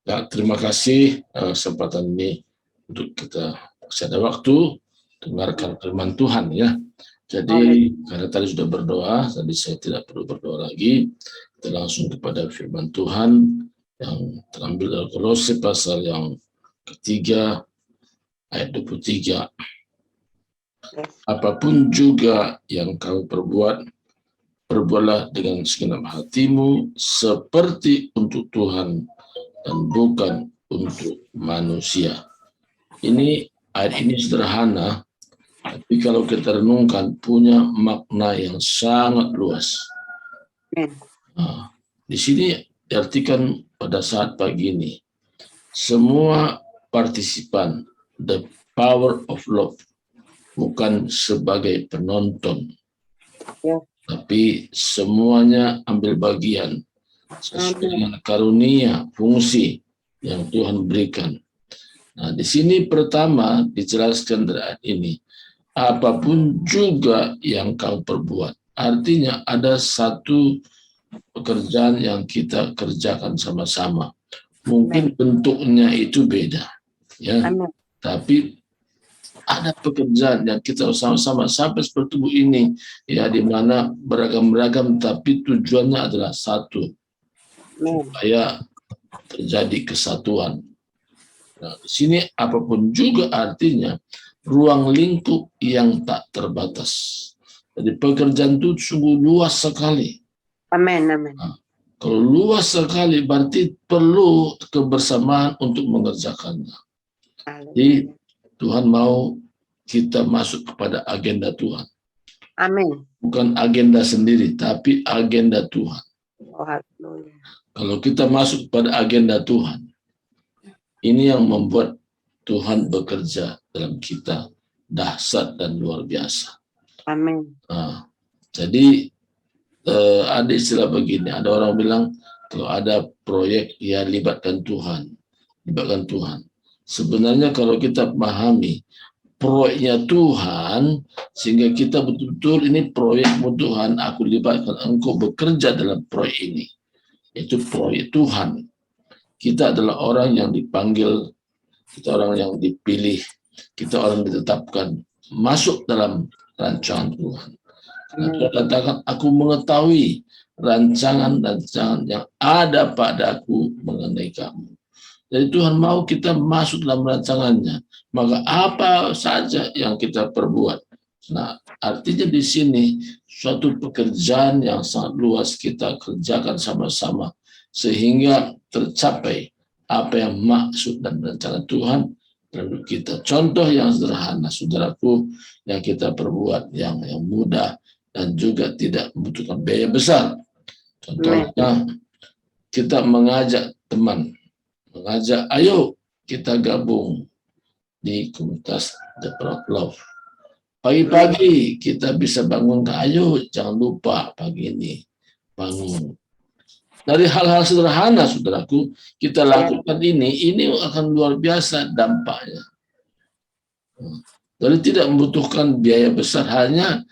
[SPEAKER 6] Ya, terima kasih kesempatan ini untuk kita masih ada waktu dengarkan firman Tuhan ya. Jadi karena tadi sudah berdoa, tadi saya tidak perlu berdoa lagi. Kita langsung kepada firman Tuhan yang terambil dari Kolose pasal yang ketiga ayat 23. Apapun juga yang kau perbuat, perbuatlah dengan segenap hatimu seperti untuk Tuhan dan bukan untuk manusia. Ini ayat ini sederhana, tapi kalau kita renungkan punya makna yang sangat luas. Nah, di sini diartikan pada saat pagi ini, semua partisipan, the power of love, bukan sebagai penonton, tapi semuanya ambil bagian sesuai dengan karunia, fungsi yang Tuhan berikan. Nah, di sini pertama dijelaskan dari ayat ini, apapun juga yang kau perbuat. Artinya ada satu pekerjaan yang kita kerjakan sama-sama. Mungkin bentuknya itu beda, ya. Tapi ada pekerjaan yang kita sama-sama sampai seperti tubuh ini, ya, di mana beragam-beragam, tapi tujuannya adalah satu, supaya terjadi kesatuan. Nah, di sini apapun juga artinya ruang lingkup yang tak terbatas. Jadi pekerjaan itu sungguh luas sekali.
[SPEAKER 1] Amin, amin.
[SPEAKER 6] Nah, kalau luas sekali berarti perlu kebersamaan untuk mengerjakannya. Jadi Tuhan mau kita masuk kepada agenda Tuhan.
[SPEAKER 1] Amin.
[SPEAKER 6] Bukan agenda sendiri, tapi agenda Tuhan.
[SPEAKER 1] Oh, haleluya.
[SPEAKER 6] Kalau kita masuk pada agenda Tuhan, ini yang membuat Tuhan bekerja dalam kita dahsyat dan luar biasa.
[SPEAKER 1] Amin.
[SPEAKER 6] Nah, jadi ada istilah begini, ada orang bilang kalau ada proyek ya libatkan Tuhan. Libatkan Tuhan. Sebenarnya kalau kita pahami proyeknya Tuhan, sehingga kita betul-betul ini proyekmu Tuhan, aku libatkan engkau bekerja dalam proyek ini. Itu proyek Tuhan. Kita adalah orang yang dipanggil, kita orang yang dipilih, kita orang yang ditetapkan masuk dalam rancangan Tuhan. Karena Tuhan katakan, aku mengetahui rancangan-rancangan yang ada padaku mengenai kamu. Jadi Tuhan mau kita masuk dalam rancangannya. Maka apa saja yang kita perbuat. Nah, artinya di sini suatu pekerjaan yang sangat luas kita kerjakan sama-sama sehingga tercapai apa yang maksud dan rencana Tuhan dalam kita. Contoh yang sederhana, saudaraku, yang kita perbuat yang mudah dan juga tidak membutuhkan biaya besar. Contohnya kita mengajak teman, mengajak ayo kita gabung di komunitas The Proud Love. Pagi-pagi kita bisa bangun, ayo jangan lupa pagi ini bangun. Dari hal-hal sederhana, saudaraku, kita lakukan ini akan luar biasa dampaknya. Jadi tidak membutuhkan biaya besar, hanya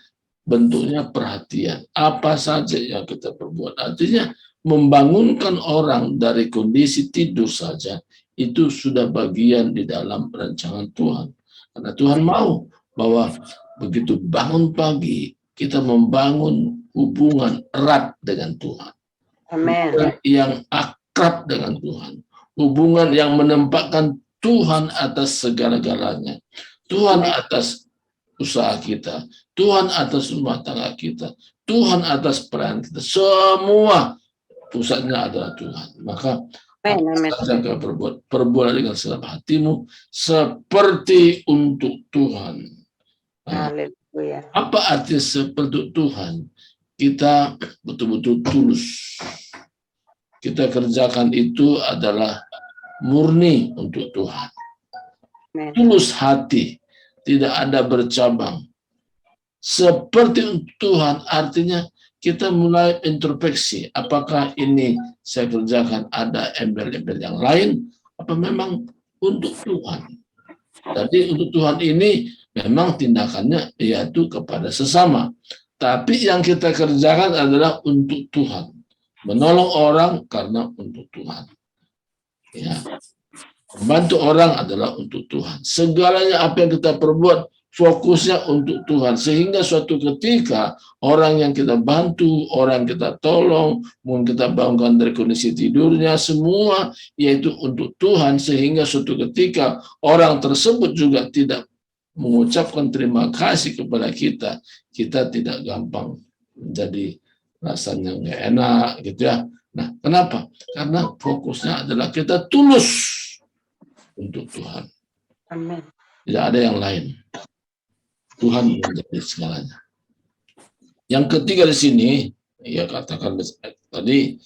[SPEAKER 6] bentuknya perhatian. Apa saja yang kita perbuat. Artinya membangunkan orang dari kondisi tidur saja, itu sudah bagian di dalam rancangan Tuhan. Karena Tuhan mau bahwa begitu bangun pagi, kita membangun hubungan erat dengan Tuhan.
[SPEAKER 1] Amin.
[SPEAKER 6] Yang akrab dengan Tuhan. Hubungan yang menempatkan Tuhan atas segala-galanya. Tuhan atas usaha kita. Tuhan atas rumah tangga kita. Tuhan atas peran kita. Semua pusatnya adalah Tuhan. Maka jangan perbuat dengan segala hatimu seperti untuk Tuhan.
[SPEAKER 1] Haleluya.
[SPEAKER 6] Apa arti seperti Tuhan? Kita betul-betul tulus. Kita kerjakan itu adalah murni untuk Tuhan. Tulus hati, tidak ada bercabang. Seperti untuk Tuhan artinya kita mulai introspeksi, apakah ini saya kerjakan ada embel-embel yang lain, apa memang untuk Tuhan. Jadi untuk Tuhan ini memang tindakannya yaitu kepada sesama. Tapi yang kita kerjakan adalah untuk Tuhan. Menolong orang karena untuk Tuhan. Ya. Membantu orang adalah untuk Tuhan. Segalanya apa yang kita perbuat fokusnya untuk Tuhan. Sehingga suatu ketika orang yang kita bantu, orang yang kita tolong, mungkin kita bangunkan dari kondisi tidurnya, semua yaitu untuk Tuhan. Sehingga suatu ketika orang tersebut juga tidak mengucapkan terima kasih kepada kita. Kita tidak gampang menjadi rasanya nggak enak gitu ya. Nah, kenapa? Karena fokusnya adalah kita tulus untuk Tuhan.
[SPEAKER 1] Amin.
[SPEAKER 6] Tidak ada yang lain. Tuhan menjadi segalanya. Yang ketiga di sini, ya katakan tadi,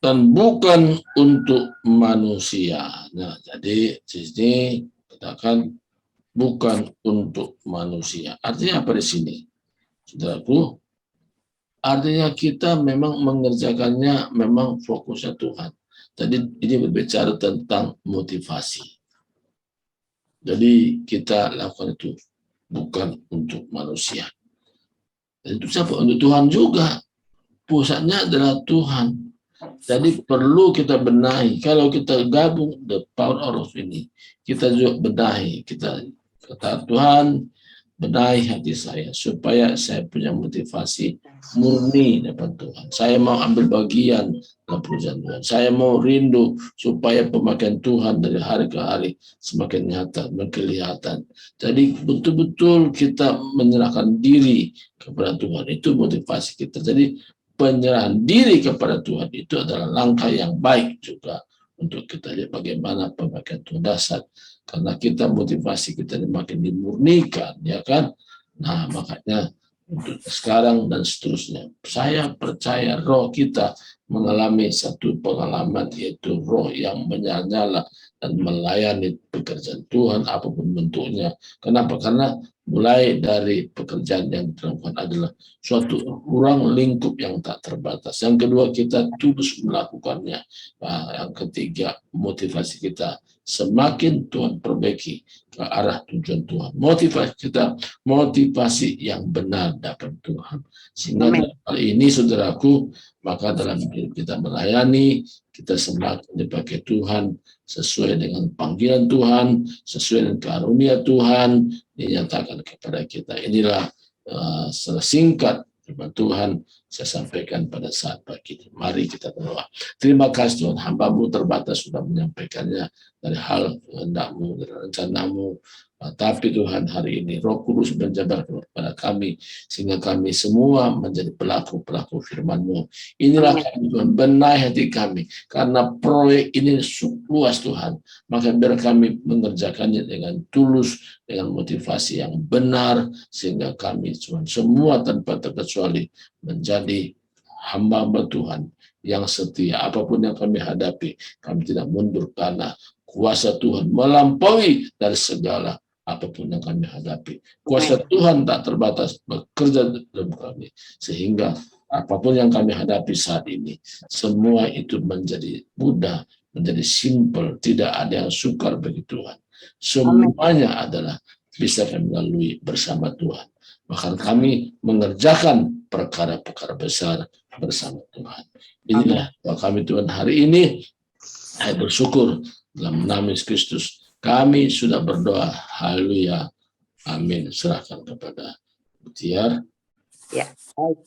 [SPEAKER 6] dan bukan untuk manusia. Nah, jadi di sini katakan bukan untuk manusia. Artinya apa di sini? Saudaraku, artinya kita memang mengerjakannya memang fokusnya Tuhan. Jadi ini berbicara tentang motivasi. Jadi kita lakukan itu bukan untuk manusia. Dan itu siapa? Untuk Tuhan juga. Pusatnya adalah Tuhan. Jadi perlu kita benahi. Kalau kita gabung the power of ini, kita juga benahi. Kita kata Tuhan, benahi hati saya supaya saya punya motivasi murni depan Tuhan. Saya mau ambil bagian dalam pekerjaan Tuhan. Saya mau rindu supaya pemakaian Tuhan dari hari ke hari semakin nyata, kelihatan. Jadi betul-betul kita menyerahkan diri kepada Tuhan. Itu motivasi kita. Jadi penyerahan diri kepada Tuhan itu adalah langkah yang baik juga untuk kita lihat bagaimana pemakaian Tuhan dasar. Karena kita motivasi kita makin dimurnikan, ya kan? Nah, makanya untuk sekarang dan seterusnya, saya percaya roh kita mengalami satu pengalaman, yaitu roh yang menyala dan melayani pekerjaan Tuhan apapun bentuknya. Kenapa? Karena mulai dari pekerjaan yang dilakukan adalah suatu ruang lingkup yang tak terbatas. Yang kedua, kita tulus melakukannya. Nah, yang ketiga, motivasi kita semakin Tuhan perbaiki ke arah tujuan Tuhan. Motivasi kita, motivasi yang benar dapat Tuhan. Sehingga dalam hal ini, saudaraku, maka dalam hidup kita melayani, kita semakin dipakai Tuhan sesuai dengan panggilan Tuhan, sesuai dengan karunia Tuhan, dinyatakan kepada kita. Inilah singkat firman Tuhan saya sampaikan pada saat pagi ini. Mari kita berdoa. Terima kasih Tuhan, hamba-Mu terbatas sudah menyampaikannya dari hal kehendak-Mu, dari rencana-Mu. Tapi Tuhan, hari ini Roh Kudus menjabar kepada kami sehingga kami semua menjadi pelaku-pelaku firman-Mu. Inilah kami Tuhan, benahi hati kami karena proyek ini luas Tuhan. Maka biar kami mengerjakannya dengan tulus, dengan motivasi yang benar, sehingga kami Tuhan semua tanpa terkecuali menjadi hamba-hamba Tuhan yang setia. Apapun yang kami hadapi, kami tidak mundur karena kuasa Tuhan melampaui dari segala apapun yang kami hadapi. Kuasa Tuhan tak terbatas bekerja dalam kami, sehingga apapun yang kami hadapi saat ini, semua itu menjadi mudah, menjadi simple, tidak ada yang sukar bagi Tuhan. Semuanya adalah bisa kami lalui bersama Tuhan. Bahkan kami mengerjakan perkara-perkara besar bersama Tuhan. Inilah doa kami Tuhan hari ini. Saya bersyukur dalam nama Yesus Kristus. Kami sudah berdoa. Haleluya. Amin. Serahkan kepada Tiar.
[SPEAKER 1] Ya,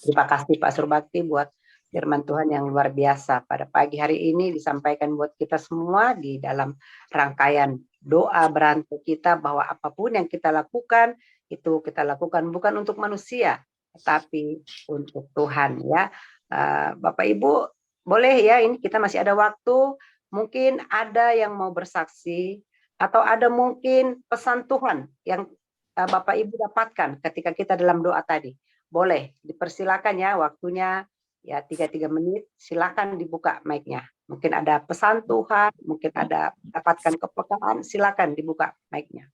[SPEAKER 1] terima kasih Pak Surbakti buat firman Tuhan yang luar biasa. Pada pagi hari ini disampaikan buat kita semua di dalam rangkaian doa berantu kita bahwa apapun yang kita lakukan, itu kita lakukan bukan untuk manusia, tetapi untuk Tuhan. Ya, Bapak Ibu, boleh ya, ini kita masih ada waktu. Mungkin ada yang mau bersaksi, atau ada mungkin pesan Tuhan yang Bapak Ibu dapatkan ketika kita dalam doa tadi. Boleh, dipersilakan ya, waktunya ya 3 menit, silakan dibuka mic-nya. Mungkin ada pesan Tuhan, mungkin ada dapatkan kepekaan, silakan dibuka mic-nya.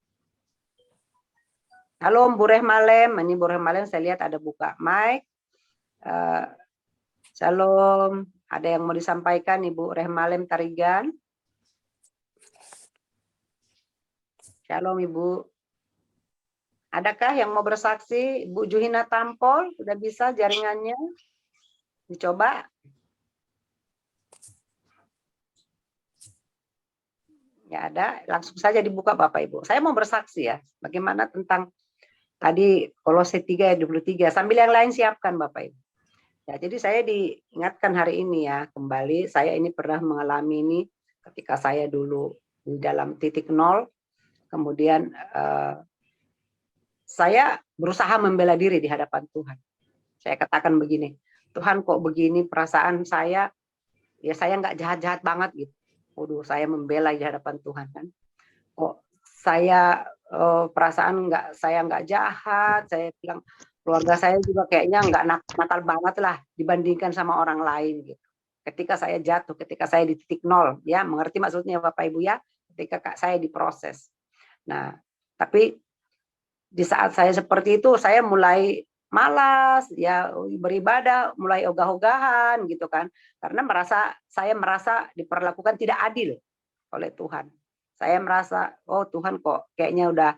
[SPEAKER 1] Halo Bu Rehmalem, ini Bu Rehmalem saya lihat ada buka mic. Shalom, ada yang mau disampaikan Ibu Rehmalem Tarigan? Shalom Ibu. Adakah yang mau bersaksi? Bu Juhina Tampol, sudah bisa jaringannya? Dicoba. Ya ada, langsung saja dibuka Bapak Ibu. Saya mau bersaksi ya, bagaimana tentang tadi Kolose 3 ayat 23. Sambil yang lain siapkan Bapak Ibu. Ya, jadi saya diingatkan hari ini ya, kembali saya ini pernah mengalami ini ketika saya dulu di dalam titik nol. Kemudian saya berusaha membela diri di hadapan Tuhan. Saya katakan begini, Tuhan kok begini perasaan saya, ya saya nggak jahat-jahat banget gitu. Waduh, saya membela di hadapan Tuhan kan. Kok saya perasaan saya nggak jahat, saya bilang keluarga saya juga kayaknya nggak nakal banget lah dibandingkan sama orang lain gitu. Ketika saya jatuh, ketika saya di titik nol, ya mengerti maksudnya Bapak Ibu ya, ketika saya diproses. Nah, tapi di saat saya seperti itu, saya mulai malas, ya beribadah, mulai ogah-ogahan gitu kan, karena saya merasa diperlakukan tidak adil oleh Tuhan. Saya merasa, oh Tuhan kok kayaknya udah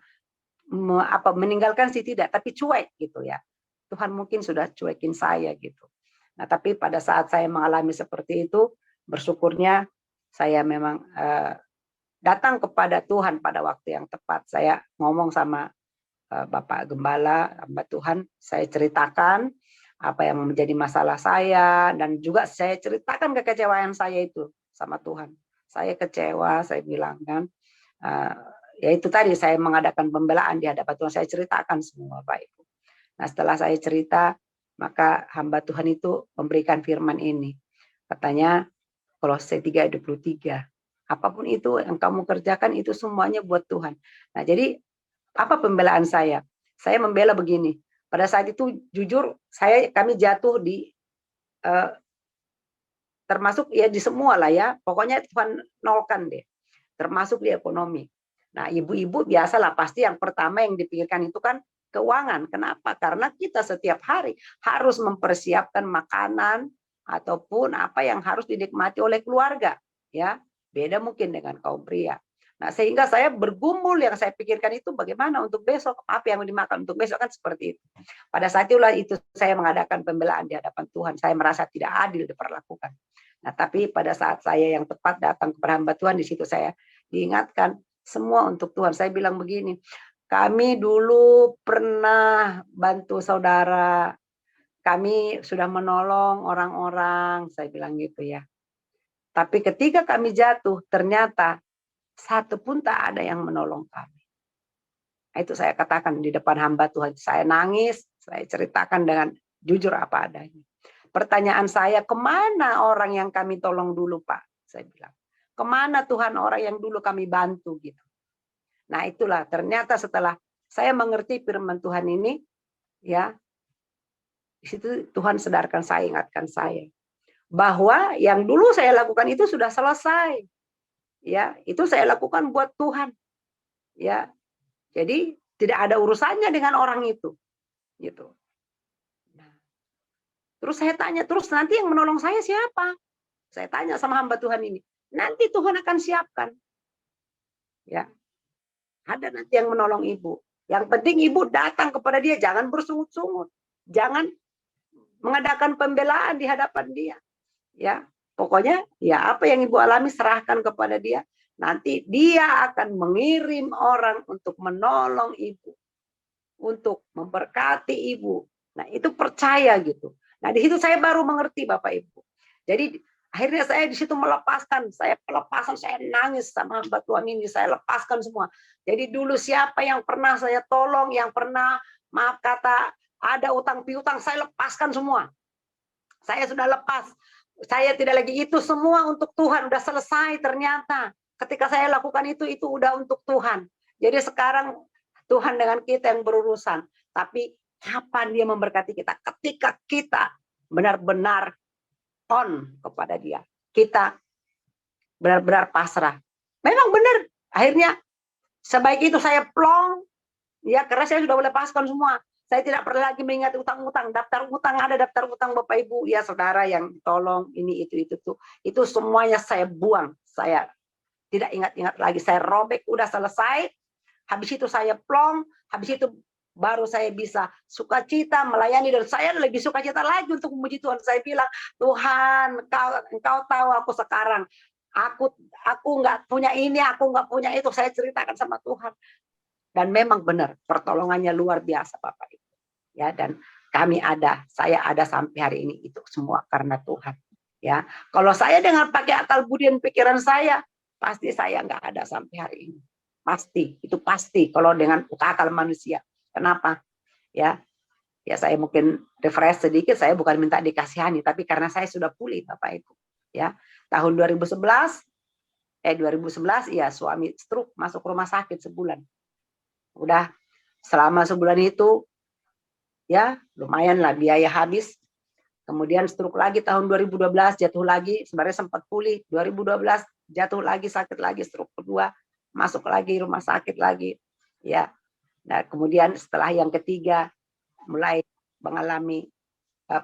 [SPEAKER 1] meninggalkan sih tidak, tapi cuek gitu ya. Tuhan mungkin sudah cuekin saya gitu. Nah, tapi pada saat saya mengalami seperti itu, bersyukurnya saya memang datang kepada Tuhan pada waktu yang tepat. Saya ngomong sama Bapak Gembala, hamba Tuhan, saya ceritakan apa yang menjadi masalah saya, dan juga saya ceritakan kekecewaan saya itu sama Tuhan. Saya kecewa, saya bilang kan, ya itu tadi saya mengadakan pembelaan di hadapan Tuhan, saya ceritakan semua Pak Ibu. Nah setelah saya cerita, maka hamba Tuhan itu memberikan firman ini. Katanya Kolose 3:23, apapun itu yang kamu kerjakan itu semuanya buat Tuhan. Nah jadi apa pembelaan saya? Saya membela begini. Pada saat itu jujur kami jatuh di termasuk ya di semua lah ya. Pokoknya Tuhan nolkan deh. Termasuk di ekonomi. Nah, ibu-ibu biasalah pasti yang pertama yang dipikirkan itu kan keuangan. Kenapa? Karena kita setiap hari harus mempersiapkan makanan ataupun apa yang harus dinikmati oleh keluarga, ya. Beda mungkin dengan kaum pria. Nah, sehingga saya bergumul, yang saya pikirkan itu bagaimana untuk besok, apa yang dimakan untuk besok, kan seperti itu. Pada saat itulah itu saya mengadakan pembelaan di hadapan Tuhan. Saya merasa tidak adil diperlakukan. Nah, tapi pada saat saya yang tepat datang kepada hamba Tuhan, di situ saya diingatkan semua untuk Tuhan. Saya bilang begini, kami dulu pernah bantu saudara, kami sudah menolong orang-orang, saya bilang gitu ya. Tapi ketika kami jatuh, ternyata satu pun tak ada yang menolong kami. Itu saya katakan di depan hamba Tuhan. Saya nangis, saya ceritakan dengan jujur apa adanya. Pertanyaan saya, kemana orang yang kami tolong dulu Pak? Saya bilang, kemana Tuhan orang yang dulu kami bantu gitu. Nah itulah ternyata setelah saya mengerti firman Tuhan ini, ya, di situ Tuhan sadarkan saya, ingatkan saya, bahwa yang dulu saya lakukan itu sudah selesai. Ya, itu saya lakukan buat Tuhan. Ya. Jadi tidak ada urusannya dengan orang itu. Gitu. Nah, terus saya tanya, terus nanti yang menolong saya siapa? Saya tanya sama hamba Tuhan ini. Nanti Tuhan akan siapkan. Ya. Ada nanti yang menolong ibu. Yang penting ibu datang kepada dia, jangan bersungut-sungut. Jangan mengadakan pembelaan di hadapan dia. Ya. Pokoknya ya apa yang ibu alami serahkan kepada dia. Nanti dia akan mengirim orang untuk menolong ibu. Untuk memberkati ibu. Nah itu percaya gitu. Nah di situ saya baru mengerti Bapak Ibu. Jadi akhirnya saya di situ melepaskan. Saya nangis sama hamba Tuhan ini. Saya lepaskan semua. Jadi dulu siapa yang pernah saya tolong. Yang pernah maaf kata ada utang piutang. Saya lepaskan semua. Saya sudah lepas. Saya tidak lagi itu semua untuk Tuhan, udah selesai ternyata. Ketika saya lakukan itu udah untuk Tuhan. Jadi sekarang Tuhan dengan kita yang berurusan. Tapi kapan dia memberkati kita? Ketika kita benar-benar on kepada dia. Kita benar-benar pasrah. Memang benar. Akhirnya sebaik itu saya plong. Ya karena saya sudah melepaskan semua. Saya tidak perlu lagi mengingat utang-utang, daftar utang, ada daftar utang Bapak Ibu, ya saudara yang tolong ini itu tuh. Itu semuanya saya buang. Saya tidak ingat-ingat lagi, saya robek, udah selesai. Habis itu saya plong, habis itu baru saya bisa sukacita melayani, dan saya lebih sukacita lagi untuk memuji Tuhan. Saya bilang, Tuhan, Engkau tahu aku sekarang. Aku nggak punya ini, aku nggak punya itu. Saya ceritakan sama Tuhan. Dan memang benar, pertolongannya luar biasa Bapak Ibu. Ya, dan saya ada sampai hari ini, itu semua karena Tuhan. Ya, kalau saya dengan pakai akal budi dan pikiran saya, pasti saya nggak ada sampai hari ini. Pasti, itu pasti kalau dengan akal manusia. Kenapa? Ya, saya mungkin refresh sedikit, saya bukan minta dikasihani, tapi karena saya sudah pulih Bapak Ibu. Ya, tahun 2011 ya suami stroke, masuk rumah sakit sebulan. Udah selama sebulan itu ya lumayan lah biaya habis. Kemudian stroke lagi tahun 2012, jatuh lagi, sebenarnya sempat pulih. 2012 jatuh lagi, sakit lagi, stroke kedua, masuk lagi rumah sakit lagi. Ya. Nah, kemudian setelah yang ketiga mulai mengalami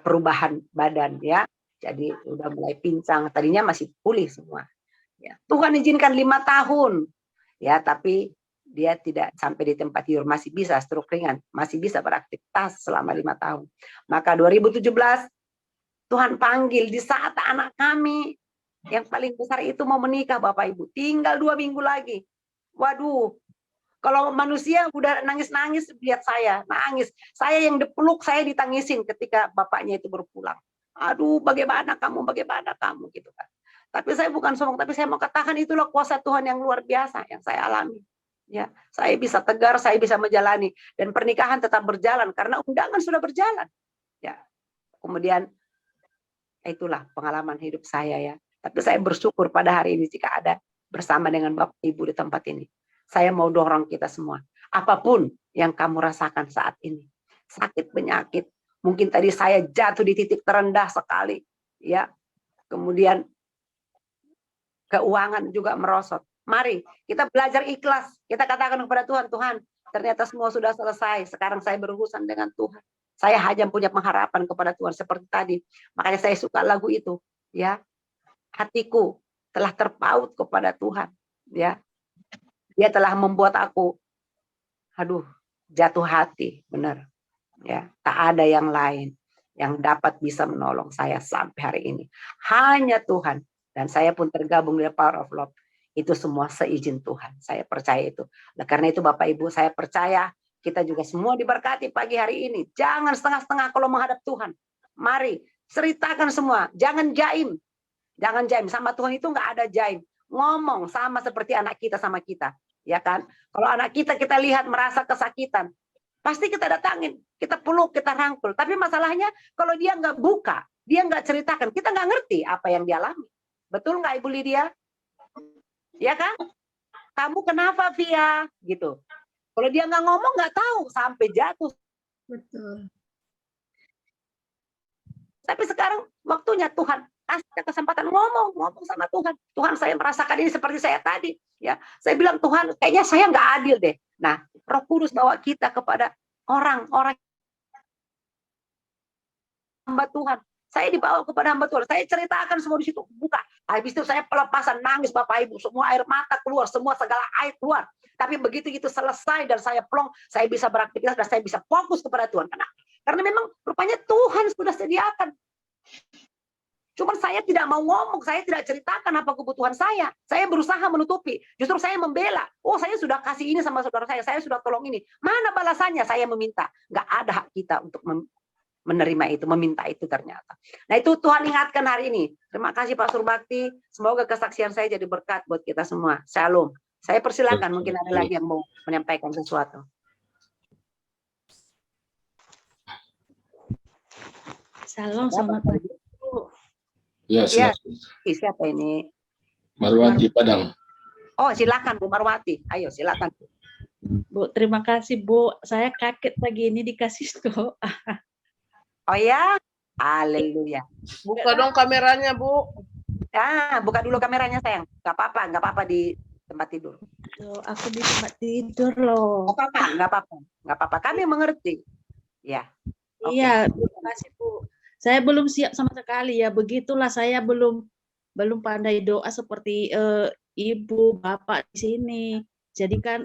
[SPEAKER 1] perubahan badan ya. Jadi udah mulai pincang, tadinya masih pulih semua. Ya. Tuhan izinkan 5 tahun. Ya, tapi dia tidak sampai di tempat tidur, masih bisa stroke ringan, masih bisa beraktivitas selama 5 tahun. Maka 2017 Tuhan panggil di saat anak kami yang paling besar itu mau menikah Bapak Ibu. Tinggal 2 minggu lagi. Waduh, Kalau manusia udah nangis-nangis lihat saya, nangis. Saya yang dipeluk, saya ditangisin ketika bapaknya itu berpulang. Aduh, bagaimana kamu gitu kan. Tapi saya bukan sombong, tapi saya mau katakan itulah kuasa Tuhan yang luar biasa yang saya alami. Ya, saya bisa tegar, saya bisa menjalani, dan pernikahan tetap berjalan karena undangan sudah berjalan. Ya, kemudian itulah pengalaman hidup saya ya. Tapi saya bersyukur pada hari ini jika ada bersama dengan Bapak Ibu di tempat ini. Saya mau dorong kita semua. Apapun yang kamu rasakan saat ini, sakit, penyakit, mungkin tadi saya jatuh di titik terendah sekali, ya. Kemudian keuangan juga merosot. Mari kita belajar ikhlas. Kita katakan kepada Tuhan, Tuhan, ternyata semua sudah selesai. Sekarang saya berurusan dengan Tuhan. Saya hanya punya pengharapan kepada Tuhan seperti tadi. Makanya saya suka lagu itu, ya. Hatiku telah terpaut kepada Tuhan, ya. Dia telah membuat aku, jatuh hati, benar. Ya, tak ada yang lain yang dapat bisa menolong saya sampai hari ini. Hanya Tuhan. Dan saya pun tergabung di Power of Love. Itu semua seizin Tuhan. Saya percaya itu. Nah, karena itu Bapak Ibu, saya percaya kita juga semua diberkati pagi hari ini. Jangan setengah-setengah kalau menghadap Tuhan. Mari, ceritakan semua. Jangan jaim. Jangan jaim. Sama Tuhan itu nggak ada jaim. Ngomong sama seperti anak kita sama kita. Ya kan? Kalau anak kita lihat merasa kesakitan, pasti kita datangin, kita peluk, kita rangkul. Tapi masalahnya kalau dia nggak buka, dia nggak ceritakan, kita nggak ngerti apa yang dia alami. Betul nggak Ibu Lydia? Ya kan? Kamu kenapa Via? Gitu. Kalau dia nggak ngomong, nggak tahu sampai jatuh.
[SPEAKER 7] Betul.
[SPEAKER 1] Tapi sekarang waktunya Tuhan kasih kesempatan ngomong sama Tuhan. Tuhan, saya merasakan ini seperti saya tadi. Ya, saya bilang Tuhan, kayaknya saya nggak adil deh. Nah, Roh Kudus bawa kita kepada orang-orang hamba Tuhan. Saya dibawa kepada hamba Tuhan. Saya ceritakan semua di situ, buka. Habis itu saya pelepasan nangis Bapak Ibu, semua air mata keluar, semua segala air keluar. Tapi begitu itu selesai dan saya plong, saya bisa beraktivitas dan saya bisa fokus kepada Tuhan. Karena memang rupanya Tuhan sudah sediakan. Cuman saya tidak mau ngomong, saya tidak ceritakan apa kebutuhan saya. Saya berusaha menutupi. Justru saya membela. Oh, saya sudah kasih ini sama saudara saya sudah tolong ini. Mana balasannya? Saya meminta. Nggak ada hak kita untuk menerima itu, meminta itu ternyata. Nah, itu Tuhan ingatkan hari ini. Terima kasih Pak Surbakti. Semoga kesaksian saya jadi berkat buat kita semua. Shalom. Saya persilakan, mungkin ada lagi yang mau menyampaikan sesuatu.
[SPEAKER 3] Shalom, selamat pagi.
[SPEAKER 6] Ya, silakan.
[SPEAKER 1] Siapa ini?
[SPEAKER 6] Marwati Padang.
[SPEAKER 1] Oh, silakan Bu Marwati. Ayo, silakan.
[SPEAKER 3] Bu, terima kasih Bu. Saya kaget pagi ini dikasih doa.
[SPEAKER 1] Oh ya? Haleluya.
[SPEAKER 2] Buka dong kameranya, Bu.
[SPEAKER 1] Buka dulu kameranya sayang. Gak apa-apa di tempat tidur.
[SPEAKER 3] Tuh, aku di tempat tidur loh.
[SPEAKER 1] Gak apa-apa. Kami mengerti. Ya. Okay.
[SPEAKER 3] Iya, terima kasih Bu. Saya belum siap sama sekali ya. Begitulah saya belum pandai doa seperti ibu, bapak di sini. Jadi kan,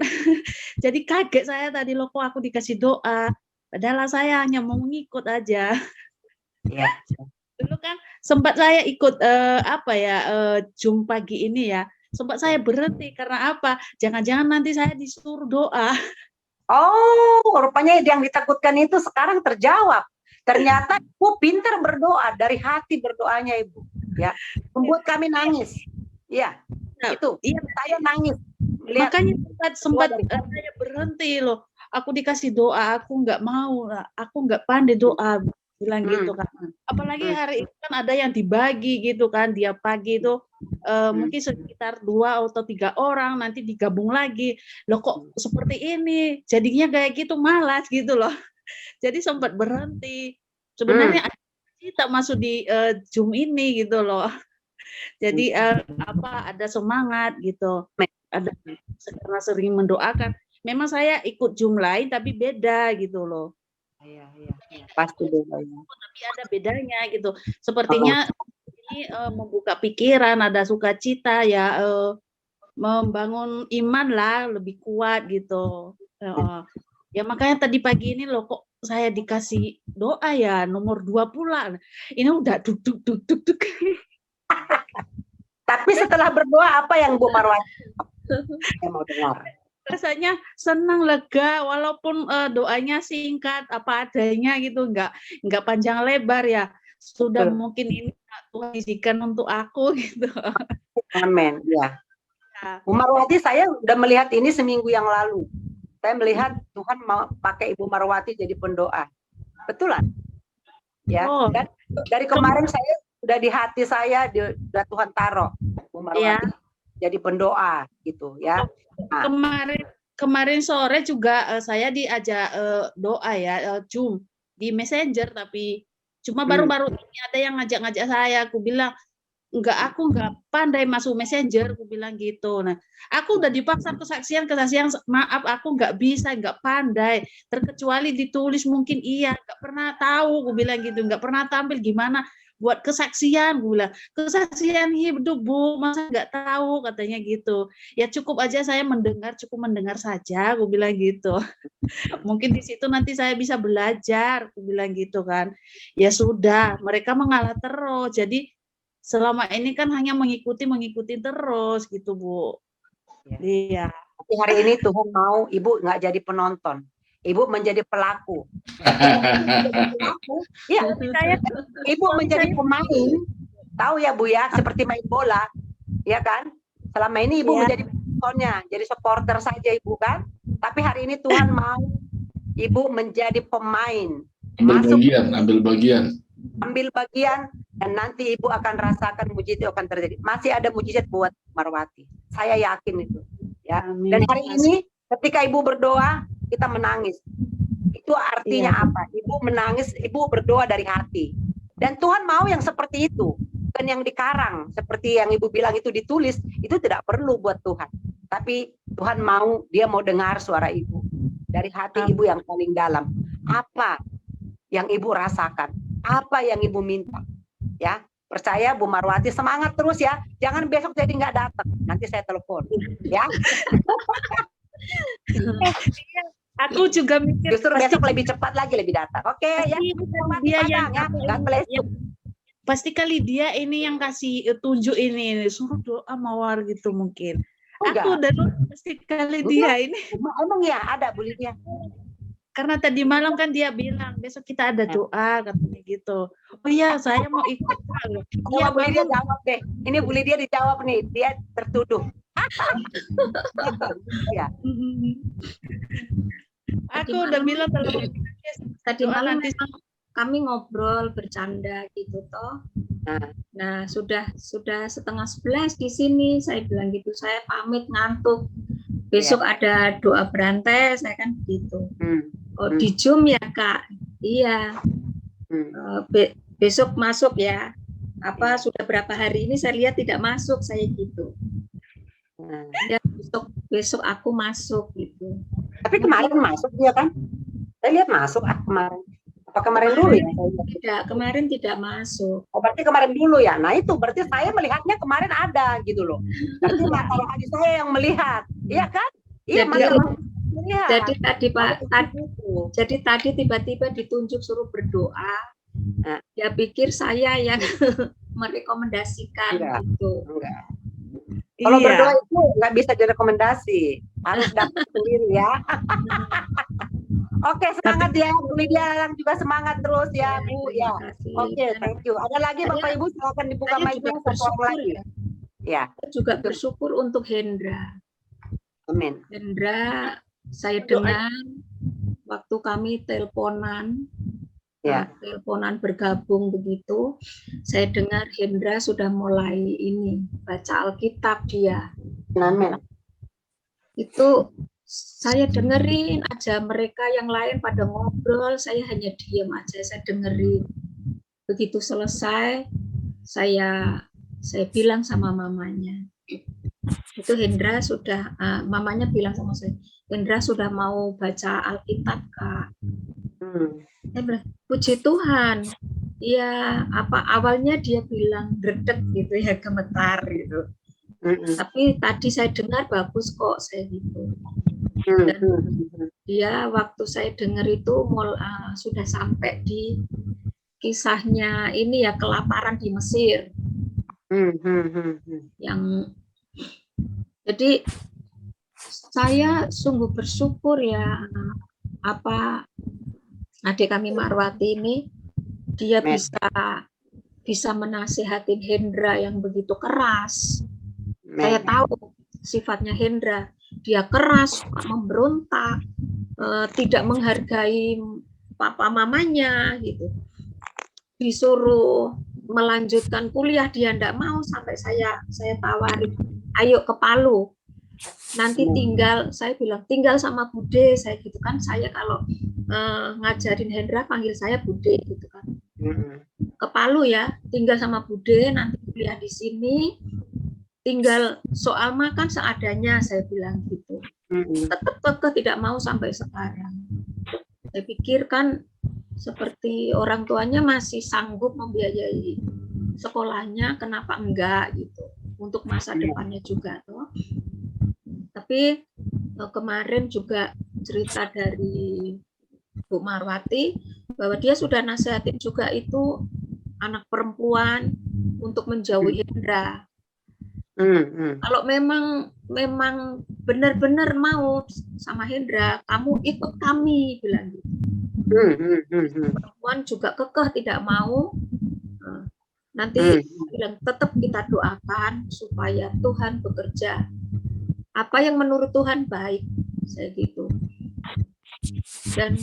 [SPEAKER 3] jadi kaget saya tadi loh kok aku dikasih doa. Padahal saya hanya mau mengikut aja.
[SPEAKER 1] Ya.
[SPEAKER 3] Dulu kan sempat saya ikut Zoom pagi ini ya. Sempat saya berhenti karena apa? Jangan-jangan nanti saya disuruh doa.
[SPEAKER 1] Oh, rupanya yang ditakutkan itu sekarang terjawab. Ternyata Ibu pintar berdoa, dari hati berdoanya Ibu. Ya, membuat kami nangis. Ya,
[SPEAKER 3] nah,
[SPEAKER 1] itu.
[SPEAKER 3] Iya,
[SPEAKER 1] saya nangis. Lihat.
[SPEAKER 3] Makanya sempat saya berhenti loh. Aku dikasih doa, aku nggak mau, aku nggak pandai doa, bilang gitu kan. Apalagi hari itu kan ada yang dibagi gitu kan, dia pagi itu mungkin sekitar 2 atau 3 orang, nanti digabung lagi. Loh kok seperti ini, jadinya kayak gitu malas gitu loh. Jadi sempat berhenti. Sebenarnya kita masuk di Zoom ini gitu loh. Jadi ada semangat gitu. Ada karena sering mendoakan. Memang saya ikut Zoom lain tapi beda gitu loh.
[SPEAKER 1] Iya. Pasti bedanya.
[SPEAKER 3] Tapi ada bedanya gitu. Sepertinya ini membuka pikiran, ada sukacita ya, membangun iman lah lebih kuat gitu. Ya makanya tadi pagi ini loh kok saya dikasih doa ya nomor 2 pula. Ini udah duk.
[SPEAKER 1] Tapi setelah berdoa apa yang Bu Marwati? Saya mau dengar.
[SPEAKER 3] rasanya senang, lega, walaupun doanya singkat apa adanya gitu, nggak panjang lebar ya. Sudah
[SPEAKER 1] Betul.
[SPEAKER 3] mungkin ini Tuhan izinkan untuk aku gitu.
[SPEAKER 1] Amin. Ya.
[SPEAKER 3] Ya.
[SPEAKER 1] Bu Marwati, saya udah melihat ini seminggu yang lalu. Saya melihat Tuhan mau pakai Ibu Marwati jadi pendoa. Betulan? Ya.
[SPEAKER 3] Oh.
[SPEAKER 1] Dan dari kemarin saya sudah di hati saya, sudah Tuhan taruh Bu Marwati jadi pendoa gitu ya. Nah.
[SPEAKER 3] Kemarin sore juga saya diajak doa ya, Zoom di Messenger, tapi cuma baru-baru ini ada yang ngajak-ngajak saya. Aku bilang aku nggak pandai masuk Messenger, aku bilang gitu. Nah, aku udah dipaksa kesaksian, maaf aku nggak bisa, nggak pandai, terkecuali ditulis mungkin iya, nggak pernah tahu, aku bilang gitu, nggak pernah tampil gimana buat kesaksian, gue bilang kesaksian hidup Bu, masa nggak tahu, katanya gitu. Ya cukup aja saya cukup mendengar saja, gue bilang gitu. Mungkin di situ nanti saya bisa belajar, gue bilang gitu kan. Ya sudah, mereka mengalah terus, jadi selama ini kan hanya mengikuti terus gitu Bu. Iya.
[SPEAKER 1] Tapi hari ini Tuhan mau Ibu nggak jadi penonton, Ibu menjadi pelaku. Iya, Ibu menjadi pemain. Tahu ya Bu ya, seperti main bola, ya kan? Selama ini Ibu menjadi penontonnya, jadi supporter saja Ibu kan. Tapi hari ini Tuhan mau Ibu menjadi pemain. Ambil bagian, dan nanti Ibu akan rasakan mujizat akan terjadi. Masih ada mujizat buat Marwati. Saya yakin itu. Ya.
[SPEAKER 3] Amin.
[SPEAKER 1] Dan hari ini ketika Ibu berdoa, kita menangis. Itu artinya apa? Ibu menangis, Ibu berdoa dari hati. Dan Tuhan mau yang seperti itu. Bukan yang dikarang, seperti yang Ibu bilang itu ditulis, itu tidak perlu buat Tuhan. Tapi Tuhan mau, Dia mau dengar suara Ibu. Dari hati Ibu yang paling dalam. Apa yang Ibu rasakan? Apa yang Ibu minta? Ya, percaya Bu Marwati, semangat terus ya. Jangan besok jadi nggak datang. Nanti saya telepon. Ya.
[SPEAKER 3] Aku juga mikir
[SPEAKER 1] justru besok lebih cepat lagi, lebih datang. Oke, ya.
[SPEAKER 3] Dia yang pasti kali dia ini yang kasih tunjuk ini, suruh doa mawar gitu mungkin. Aku udah pasti kali dia ini.
[SPEAKER 1] Emang ya ada Bu Lydia.
[SPEAKER 3] Karena tadi malam kan dia bilang besok kita ada doa katanya gitu. Oh iya, saya mau ikut.
[SPEAKER 1] Iya, Bu Lydia jawab deh. Ini Bu Lydia dijawab nih, dia tertuduh. Ya.
[SPEAKER 3] Aku udah bilang
[SPEAKER 7] tadi malam memang kami ngobrol bercanda gitu toh. Nah, sudah 10:30 di sini. Saya bilang gitu, saya pamit ngantuk. Besok ada doa berantai, saya kan gitu. Oh, di Zoom ya Kak? Iya. Besok masuk ya. Apa sudah berapa hari ini saya lihat tidak masuk, saya gitu. Ya, besok aku masuk gitu.
[SPEAKER 1] Tapi kemarin masuk dia kan? Saya lihat masuk kemarin. Apa kemarin dulu ya?
[SPEAKER 7] Tidak, kemarin tidak masuk.
[SPEAKER 1] Oh, berarti kemarin dulu ya. Nah itu berarti saya melihatnya kemarin ada gitu loh. Berarti mata rohani saya yang melihat, iya kan? Iya,
[SPEAKER 7] jadi tadi Pak, jadi tadi tiba-tiba ditunjuk suruh berdoa. Dia pikir saya yang merekomendasikan gitu.
[SPEAKER 1] Enggak. Kalau berdoa itu nggak bisa direkomendasi, harus dapat sendiri ya. Oke, semangat ya, Bu Lydia juga semangat terus ya, Bu ya. Oke, thank you. Ada lagi Bapak Ibu, silakan dibuka mic-nya satu orang lagi. Ya.
[SPEAKER 7] Saya juga bersyukur untuk Hendra.
[SPEAKER 1] Amin.
[SPEAKER 7] Hendra, saya dengar waktu kami teleponan, teleponan bergabung begitu, saya dengar Hendra sudah mulai ini baca Alkitab dia.
[SPEAKER 1] Amin.
[SPEAKER 7] Itu saya dengerin aja, mereka yang lain pada ngobrol, saya hanya diam aja, saya dengerin. Begitu selesai, saya bilang sama mamanya, itu Hendra sudah, mamanya bilang sama saya, Hendra sudah mau baca Alkitab Kak. Saya bilang, puji Tuhan. Ya, awalnya dia bilang gredeg gitu ya, gemetar gitu. Tapi tadi saya dengar bagus kok, saya gitu. Dan dia waktu saya dengar itu sudah sampai di kisahnya ini ya, kelaparan di Mesir. Yang jadi Saya sungguh bersyukur ya, apa adik kami Marwati ini, dia bisa menasihatin Hendra yang begitu keras. Saya tahu sifatnya Hendra, dia keras, memberontak, tidak menghargai papa mamanya gitu. Disuruh melanjutkan kuliah dia tidak mau, sampai saya tawarin, ayo ke Palu. Nanti tinggal, saya bilang tinggal sama Bude, saya gitu kan. Saya kalau ngajarin Hendra panggil saya Bude gitu kan. Ke Palu ya, tinggal sama Bude, nanti kuliah di sini. Tinggal soal makan seadanya, saya bilang gitu. Tetap tidak mau sampai sekarang. Saya pikir kan seperti orang tuanya masih sanggup membiayai sekolahnya, kenapa enggak gitu, untuk masa depannya juga toh. Tapi kemarin juga cerita dari Bu Marwati bahwa dia sudah nasihatin juga itu anak perempuan untuk menjauhi Hendra. Kalau memang benar-benar mau sama Hendra, kamu ikut kami, bilang gitu. Perempuan juga kekeh tidak mau. Nanti bilang tetap kita doakan supaya Tuhan bekerja. Apa yang menurut Tuhan baik, saya gitu. Dan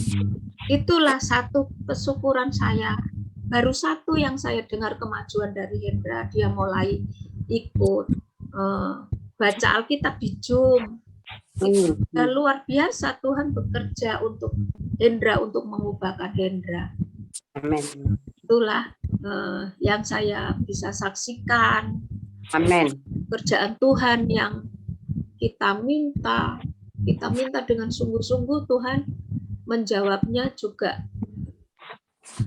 [SPEAKER 7] itulah satu kesyukuran saya. Baru satu yang saya dengar kemajuan dari Hendra, dia mulai ikut baca Alkitab di Zoom. Luar biasa Tuhan bekerja untuk Hendra, untuk mengubahkan Hendra.
[SPEAKER 1] Amin.
[SPEAKER 7] Itulah yang saya bisa saksikan.
[SPEAKER 1] Amin.
[SPEAKER 7] Kerjaan Tuhan yang kita minta dengan sungguh-sungguh, Tuhan menjawabnya juga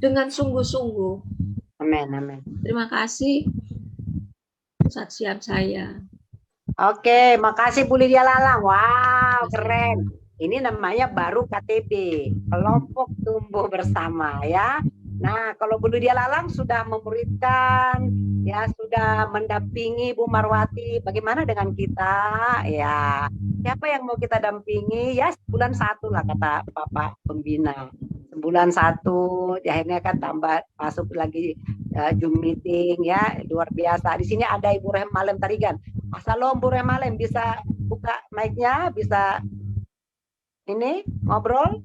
[SPEAKER 7] dengan sungguh-sungguh.
[SPEAKER 1] Amin, amin.
[SPEAKER 7] Terima kasih saksian saya.
[SPEAKER 1] Oke, makasih Bu Lydia Lalang. Wow, keren. Ini namanya baru KTB, kelompok tumbuh bersama ya. Nah, kalau Bu Lydia Lalang sudah memuridkan, ya sudah mendampingi Bu Marwati, bagaimana dengan kita? Ya, siapa yang mau kita dampingi? Ya, sebulan 1 lah kata Bapak Pembina. Sebulan 1, akhirnya kan tambah masuk lagi Zoom meeting ya, luar biasa. Di sini ada Ibu Remalem Tarigan. Assalom Bu Remalem, bisa buka mic-nya, bisa ini ngobrol?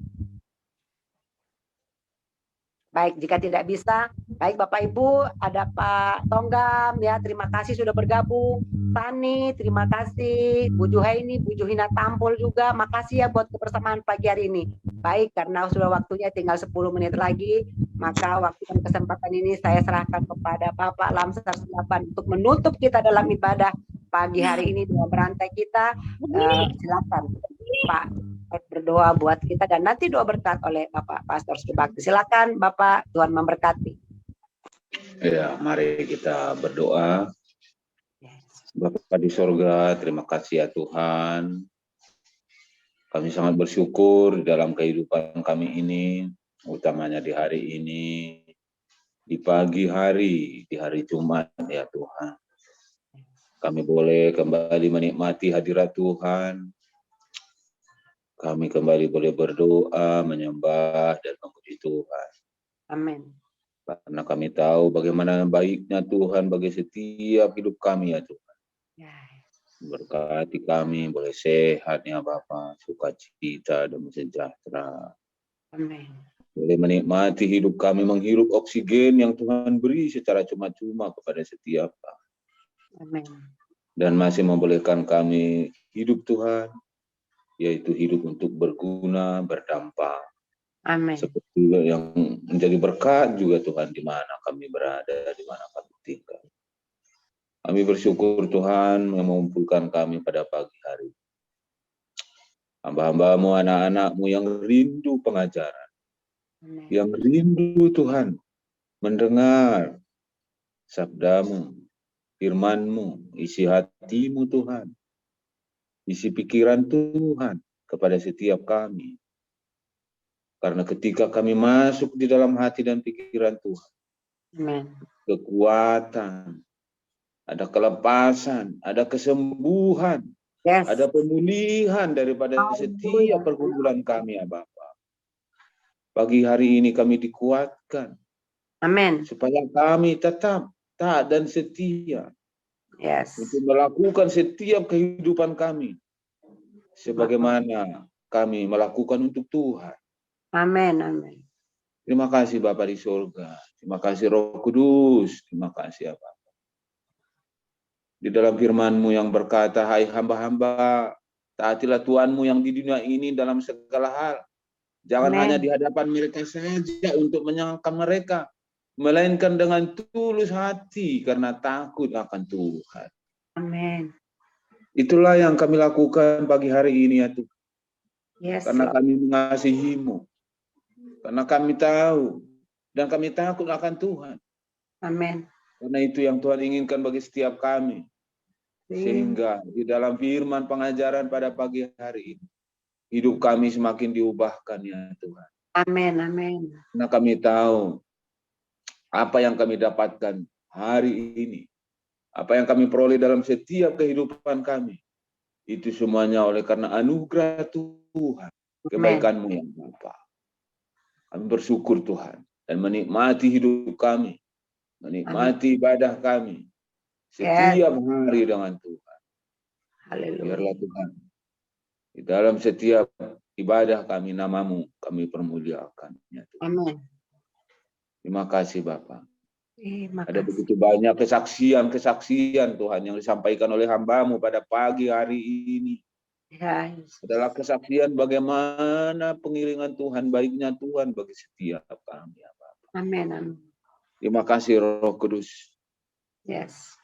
[SPEAKER 1] Baik, jika tidak bisa, baik Bapak Ibu, ada Pak Tonggam ya, terima kasih sudah bergabung. Tani, terima kasih. Bu Juhaini, Bu Juhina Tampol juga, makasih ya buat kebersamaan pagi hari ini. Baik, karena sudah waktunya tinggal 10 menit lagi, maka waktu dan kesempatan ini saya serahkan kepada Bapak Lamsar Silaban untuk menutup kita dalam ibadah pagi hari ini dengan berantai kita. Silakan Pak berdoa buat kita dan nanti doa berkat oleh Bapak Pastor Subakti. Silakan Bapak, Tuhan memberkati.
[SPEAKER 8] Ya, mari kita berdoa. Bapa di sorga, terima kasih ya Tuhan. Kami sangat bersyukur dalam kehidupan kami ini, utamanya di hari ini, di pagi hari, di hari Jumat ya Tuhan. Kami boleh kembali menikmati hadirat Tuhan. Kami kembali boleh berdoa, menyembah, dan memuji Tuhan.
[SPEAKER 1] Amin.
[SPEAKER 8] Karena kami tahu bagaimana baiknya Tuhan bagi setiap hidup kami ya Tuhan. Berkati kami, boleh sehat ya Bapa, sukacita dan sejahtera.
[SPEAKER 1] Amin.
[SPEAKER 8] Boleh menikmati hidup kami, menghirup oksigen yang Tuhan beri secara cuma-cuma kepada setiap kami.
[SPEAKER 1] Amin.
[SPEAKER 8] Dan masih membolehkan kami hidup Tuhan, yaitu hidup untuk berguna, berdampak.
[SPEAKER 1] Amin.
[SPEAKER 8] Seperti yang menjadi berkat juga Tuhan di mana kami berada, di mana kami tinggal. Kami bersyukur Tuhan mengumpulkan kami pada pagi hari. Hamba-hambamu, anak-anakmu yang rindu pengajaran.
[SPEAKER 1] Amin.
[SPEAKER 8] Yang rindu Tuhan mendengar sabdamu, firmanmu, isi hatimu Tuhan. Isi pikiran Tuhan kepada setiap kami. Karena ketika kami masuk di dalam hati dan pikiran Tuhan,
[SPEAKER 1] Amen.
[SPEAKER 8] Kekuatan, ada kelepasan, ada kesembuhan,
[SPEAKER 1] Yes.
[SPEAKER 8] Ada pemulihan daripada
[SPEAKER 1] Haleluya.
[SPEAKER 8] setiap pergumulan kami ya Bapa. Pagi hari ini kami dikuatkan
[SPEAKER 1] Amin.
[SPEAKER 8] supaya kami tetap taat dan setia
[SPEAKER 1] Yes.
[SPEAKER 8] untuk melakukan setiap kehidupan kami sebagaimana kami melakukan untuk Tuhan.
[SPEAKER 1] Amin. Amin.
[SPEAKER 8] Terima kasih Bapa di surga. Terima kasih Roh Kudus. Terima kasih ya Bapa. Di dalam firman-Mu yang berkata, hai hamba-hamba, taatilah Tuhanmu yang di dunia ini dalam segala hal. Jangan
[SPEAKER 1] Amen.
[SPEAKER 8] hanya di hadapan mereka saja untuk menyenangkan mereka, melainkan dengan tulus hati karena takut akan Tuhan.
[SPEAKER 1] Amin.
[SPEAKER 8] Itulah yang kami lakukan pagi hari ini ya Tuhan.
[SPEAKER 1] Yes,
[SPEAKER 8] Karena
[SPEAKER 1] Lord.
[SPEAKER 8] kami mengasihi-Mu. Karena kami tahu dan kami takut akan Tuhan.
[SPEAKER 1] Amin.
[SPEAKER 8] Karena itu yang Tuhan inginkan bagi setiap kami. Sehingga di dalam firman pengajaran pada pagi hari ini, hidup kami semakin diubahkan ya Tuhan.
[SPEAKER 1] Amin. Amin.
[SPEAKER 8] Karena kami tahu apa yang kami dapatkan hari ini, apa yang kami peroleh dalam setiap kehidupan kami, itu semuanya oleh karena anugerah Tuhan, kebaikan-Mu yang Bapa. Kami bersyukur Tuhan dan menikmati hidup kami, menikmati ibadah kami setiap hari dengan Tuhan.
[SPEAKER 1] Haleluya.
[SPEAKER 8] Biarlah Tuhan, di dalam setiap ibadah kami, nama-Mu kami permuliakan. Ya Tuhan.
[SPEAKER 1] Amin.
[SPEAKER 8] Terima kasih Bapak.
[SPEAKER 1] Terima
[SPEAKER 8] Ada
[SPEAKER 1] kasih.
[SPEAKER 8] begitu banyak kesaksian Tuhan yang disampaikan oleh hamba-Mu pada pagi hari ini.
[SPEAKER 1] Yes.
[SPEAKER 8] Adalah kesaksian bagaimana pengiringan Tuhan, baiknya Tuhan bagi setiap kami. Ya Bapak.
[SPEAKER 1] Amin. Amin.
[SPEAKER 8] Terima kasih Roh Kudus.
[SPEAKER 1] Yes.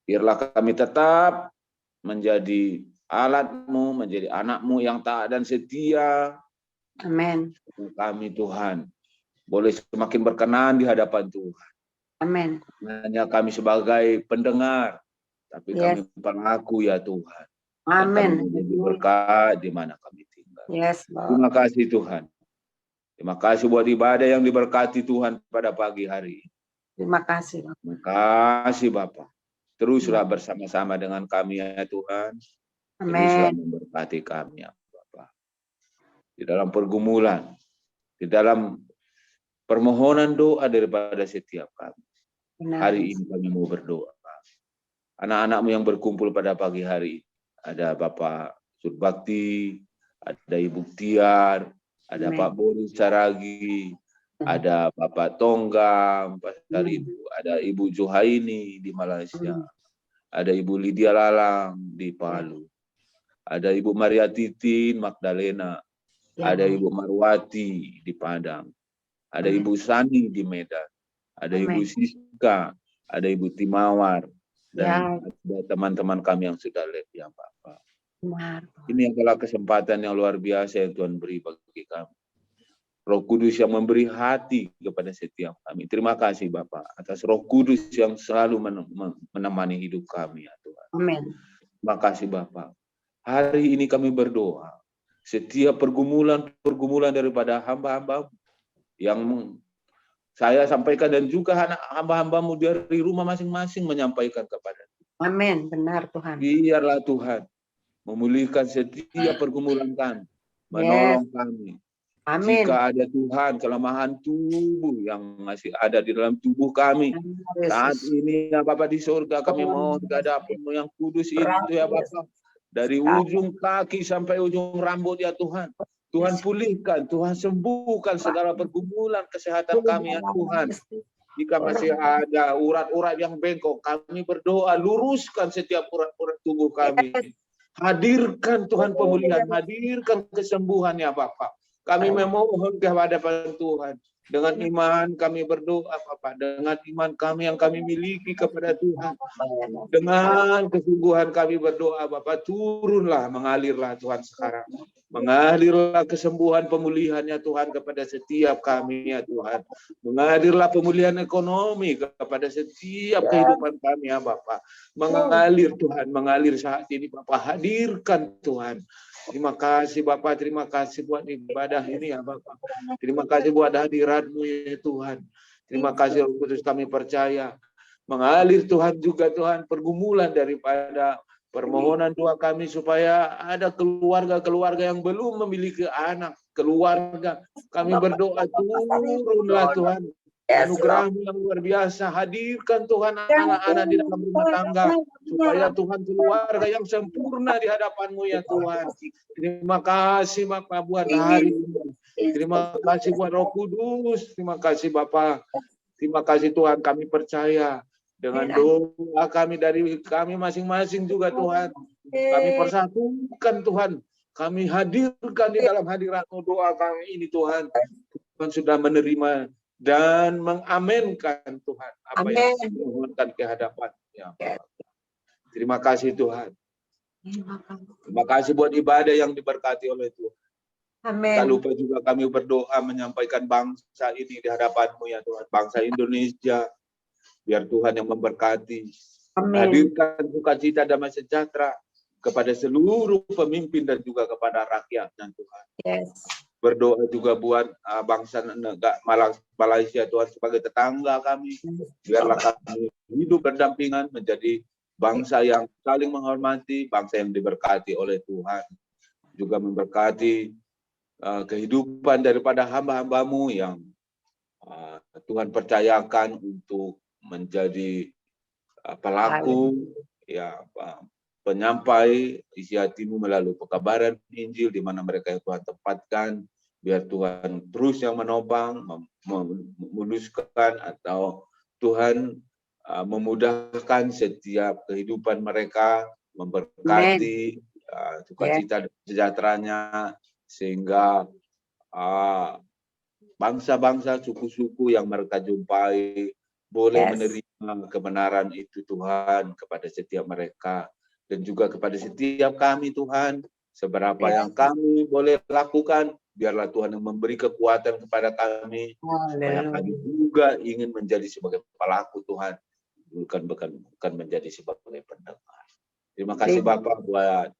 [SPEAKER 8] Biarlah kami tetap menjadi alat-Mu, menjadi anak-Mu yang taat dan setia.
[SPEAKER 1] Amin.
[SPEAKER 8] Kami Tuhan boleh semakin berkenan di hadapan Tuhan.
[SPEAKER 1] Amin.
[SPEAKER 8] Hanya kami sebagai pendengar, tapi kami pelaku ya Tuhan.
[SPEAKER 1] Amin.
[SPEAKER 8] Kami menjadi berkat di mana kami tinggal.
[SPEAKER 1] Yes, Lord.
[SPEAKER 8] Terima kasih Tuhan. Terima kasih buat ibadah yang diberkati Tuhan pada pagi hari ini.
[SPEAKER 1] Terima kasih.
[SPEAKER 8] Terima kasih Bapak. Teruslah bersama-sama dengan kami ya Tuhan. Teruslah
[SPEAKER 1] Amin.
[SPEAKER 8] memberkati kami ya Bapak. Di dalam pergumulan, di dalam permohonan doa daripada setiap kami.
[SPEAKER 1] Benar.
[SPEAKER 8] Hari ini kami mau berdoa. Anak-anak-Mu yang berkumpul pada pagi hari ini. Ada Bapak Surbakti, ada Ibu Tiar, ada
[SPEAKER 1] Amen.
[SPEAKER 8] Pak Boris Saragi, ada Bapak Tonggam, Pastor Ibu, ada Ibu Johaini di Malaysia, ada Ibu Lydia Lalang di Palu, ada Ibu Maria Titin Magdalena, ada Ibu Marwati di Padang, ada Ibu Sani di Medan, ada Ibu Siska, ada Ibu Timawar, dan ada teman-teman kami yang sudah lihat ya Bapak.
[SPEAKER 1] Benar.
[SPEAKER 8] Ini adalah kesempatan yang luar biasa yang Tuhan beri bagi kami. Roh Kudus yang memberi hati kepada setiap kami. Terima kasih Bapak atas Roh Kudus yang selalu menemani hidup kami ya Tuhan.
[SPEAKER 1] Amin.
[SPEAKER 8] Terima kasih Bapak. Hari ini kami berdoa. Setiap pergumulan daripada hamba-hamba yang saya sampaikan dan juga anak hamba-hamba-Mu dari rumah masing-masing menyampaikan kepada Tuhan.
[SPEAKER 1] Amin. Benar Tuhan.
[SPEAKER 8] Biarlah Tuhan memulihkan setiap pergumulan kami, menolong kami.
[SPEAKER 1] Amin.
[SPEAKER 8] Jika ada Tuhan kelemahan tubuh yang masih ada di dalam tubuh kami, saat ini ya Bapak di surga kami mohon kehadiran-Mu yang kudus itu ya Bapak. Dari ujung kaki sampai ujung rambut ya Tuhan. Tuhan pulihkan, Tuhan sembuhkan segala pergumulan kesehatan kami ya Tuhan. Jika masih ada urat-urat yang bengkok, kami berdoa luruskan setiap urat-urat tubuh kami. Hadirkan Tuhan pemulihan, hadirkan kesembuhan ya Bapak. Kami memohon kepada Tuhan. Dengan iman kami berdoa Bapak. Dengan iman kami yang kami miliki kepada Tuhan. Dengan kesungguhan kami berdoa Bapak. Turunlah, mengalirlah Tuhan sekarang. Mengalirlah kesembuhan pemulihannya Tuhan kepada setiap kami ya Tuhan. Mengalirlah pemulihan ekonomi kepada setiap kehidupan kami ya Bapak. Mengalir Tuhan, mengalir saat ini Bapak. Hadirkan Tuhan. Terima kasih Bapak, terima kasih buat ibadah ini ya Bapak. Terima kasih buat hadirat-Mu ya Tuhan. Terima kasih Roh Kudus kami percaya. Mengalir Tuhan juga Tuhan pergumulan daripada Permohonan doa kami supaya ada keluarga-keluarga yang belum memiliki anak, keluarga. Kami berdoa, turunlah Tuhan. Anugerah-Mu yang luar biasa. Hadirkan Tuhan anak-anak di dalam rumah tangga. Supaya Tuhan keluarga yang sempurna di hadapan-Mu ya Tuhan. Terima kasih Bapak buat hari ini. Terima kasih buat Roh Kudus. Terima kasih Bapak. Terima kasih Tuhan, kami percaya. Dengan doa kami dari kami masing-masing juga Tuhan. Kami persatukan Tuhan. Kami hadirkan di dalam hadirat-Mu doa kami ini Tuhan. Tuhan sudah menerima dan mengamenkan Tuhan. Apa yang dimohonkan ke hadapan. Ya. Terima kasih Tuhan. Terima kasih buat ibadah yang diberkati oleh Tuhan.
[SPEAKER 1] Amin.
[SPEAKER 8] Tak lupa juga kami berdoa menyampaikan bangsa ini di hadapan-Mu ya Tuhan. Bangsa Indonesia. Biar Tuhan yang memberkati, hadirkan sukacita damai sejahtera kepada seluruh pemimpin dan juga kepada rakyatnya Tuhan.
[SPEAKER 1] Yes.
[SPEAKER 8] Berdoa juga buat bangsa negara Malaysia Tuhan sebagai tetangga kami. Biarlah kami hidup berdampingan menjadi bangsa yang saling menghormati, bangsa yang diberkati oleh Tuhan. Juga memberkati kehidupan daripada hamba-hamba-Mu yang Tuhan percayakan untuk menjadi pelaku, ya penyampai isi hati-Mu melalui pekabaran Injil di mana mereka yang Tuhan tempatkan, biar Tuhan terus yang menopang, memuluskan atau Tuhan memudahkan setiap kehidupan mereka, memberkati sukacita dan sejahteranya, sehingga bangsa-bangsa, suku-suku yang mereka jumpai boleh menerima kebenaran itu Tuhan kepada setiap mereka dan juga kepada setiap kami Tuhan. Seberapa yang kami boleh lakukan, biarlah Tuhan yang memberi kekuatan kepada kami. Supaya kami juga ingin menjadi sebagai pelaku Tuhan, bukan menjadi sebagai pendengar. Terima kasih Bapak buat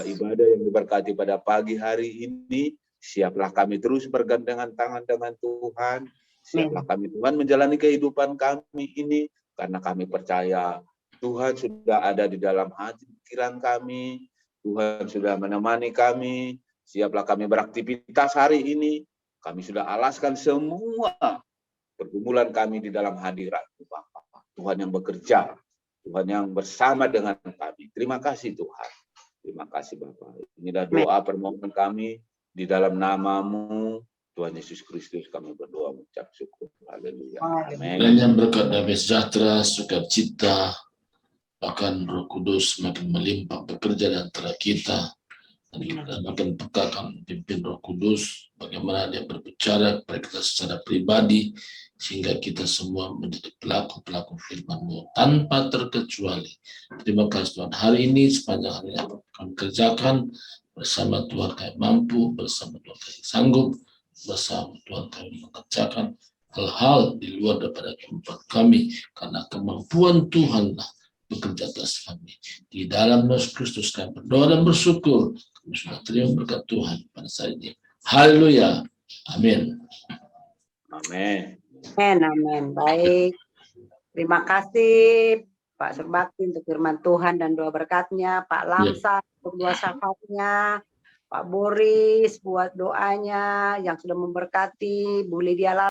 [SPEAKER 8] ibadah yang diberkati pada pagi hari ini. Siaplah kami terus bergandengan tangan dengan Tuhan. Siaplah kami Tuhan menjalani kehidupan kami ini, karena kami percaya Tuhan sudah ada di dalam hati pikiran kami, Tuhan sudah menemani kami. Siaplah kami beraktivitas hari ini, kami sudah alaskan semua pergumulan kami di dalam hadirat Bapak. Tuhan yang bekerja, Tuhan yang bersama dengan kami. Terima kasih Tuhan. Terima kasih Bapak. Inilah doa permohonan kami di dalam nama-Mu. Tuhan Yesus Kristus kami berdoa mengucap syukur. Haleluya. Amin.
[SPEAKER 6] Dan yang berkat damai sejahtera, sukacita, bahkan Roh Kudus semakin melimpah bekerja di antara kita. Dan kita makin peka akan pimpin Roh Kudus, bagaimana Dia berbicara kepada kita secara pribadi, sehingga kita semua menjadi pelaku-pelaku firman-Mu tanpa terkecuali. Terima kasih Tuhan. Hari ini sepanjang hari yang kami kerjakan bersama Tuhan kami mampu, bersama Tuhan kami sanggup, bersama Tuhan kami mengerjakan hal-hal di luar daripada kehidupan kami, karena kemampuan Tuhanlah bekerja atas kami. Di dalam Yesus Kristus kami berdoa dan bersyukur, kami sudah terima berkat Tuhan pada saat ini. Haleluya. Amin.
[SPEAKER 8] Amin.
[SPEAKER 1] Amin. Baik. Terima kasih Pak Surbakti untuk firman Tuhan dan doa berkatnya, Pak Lamsa untuk doa syafaatnya, Pak Boris buat doanya yang sudah memberkati, Bu Lydia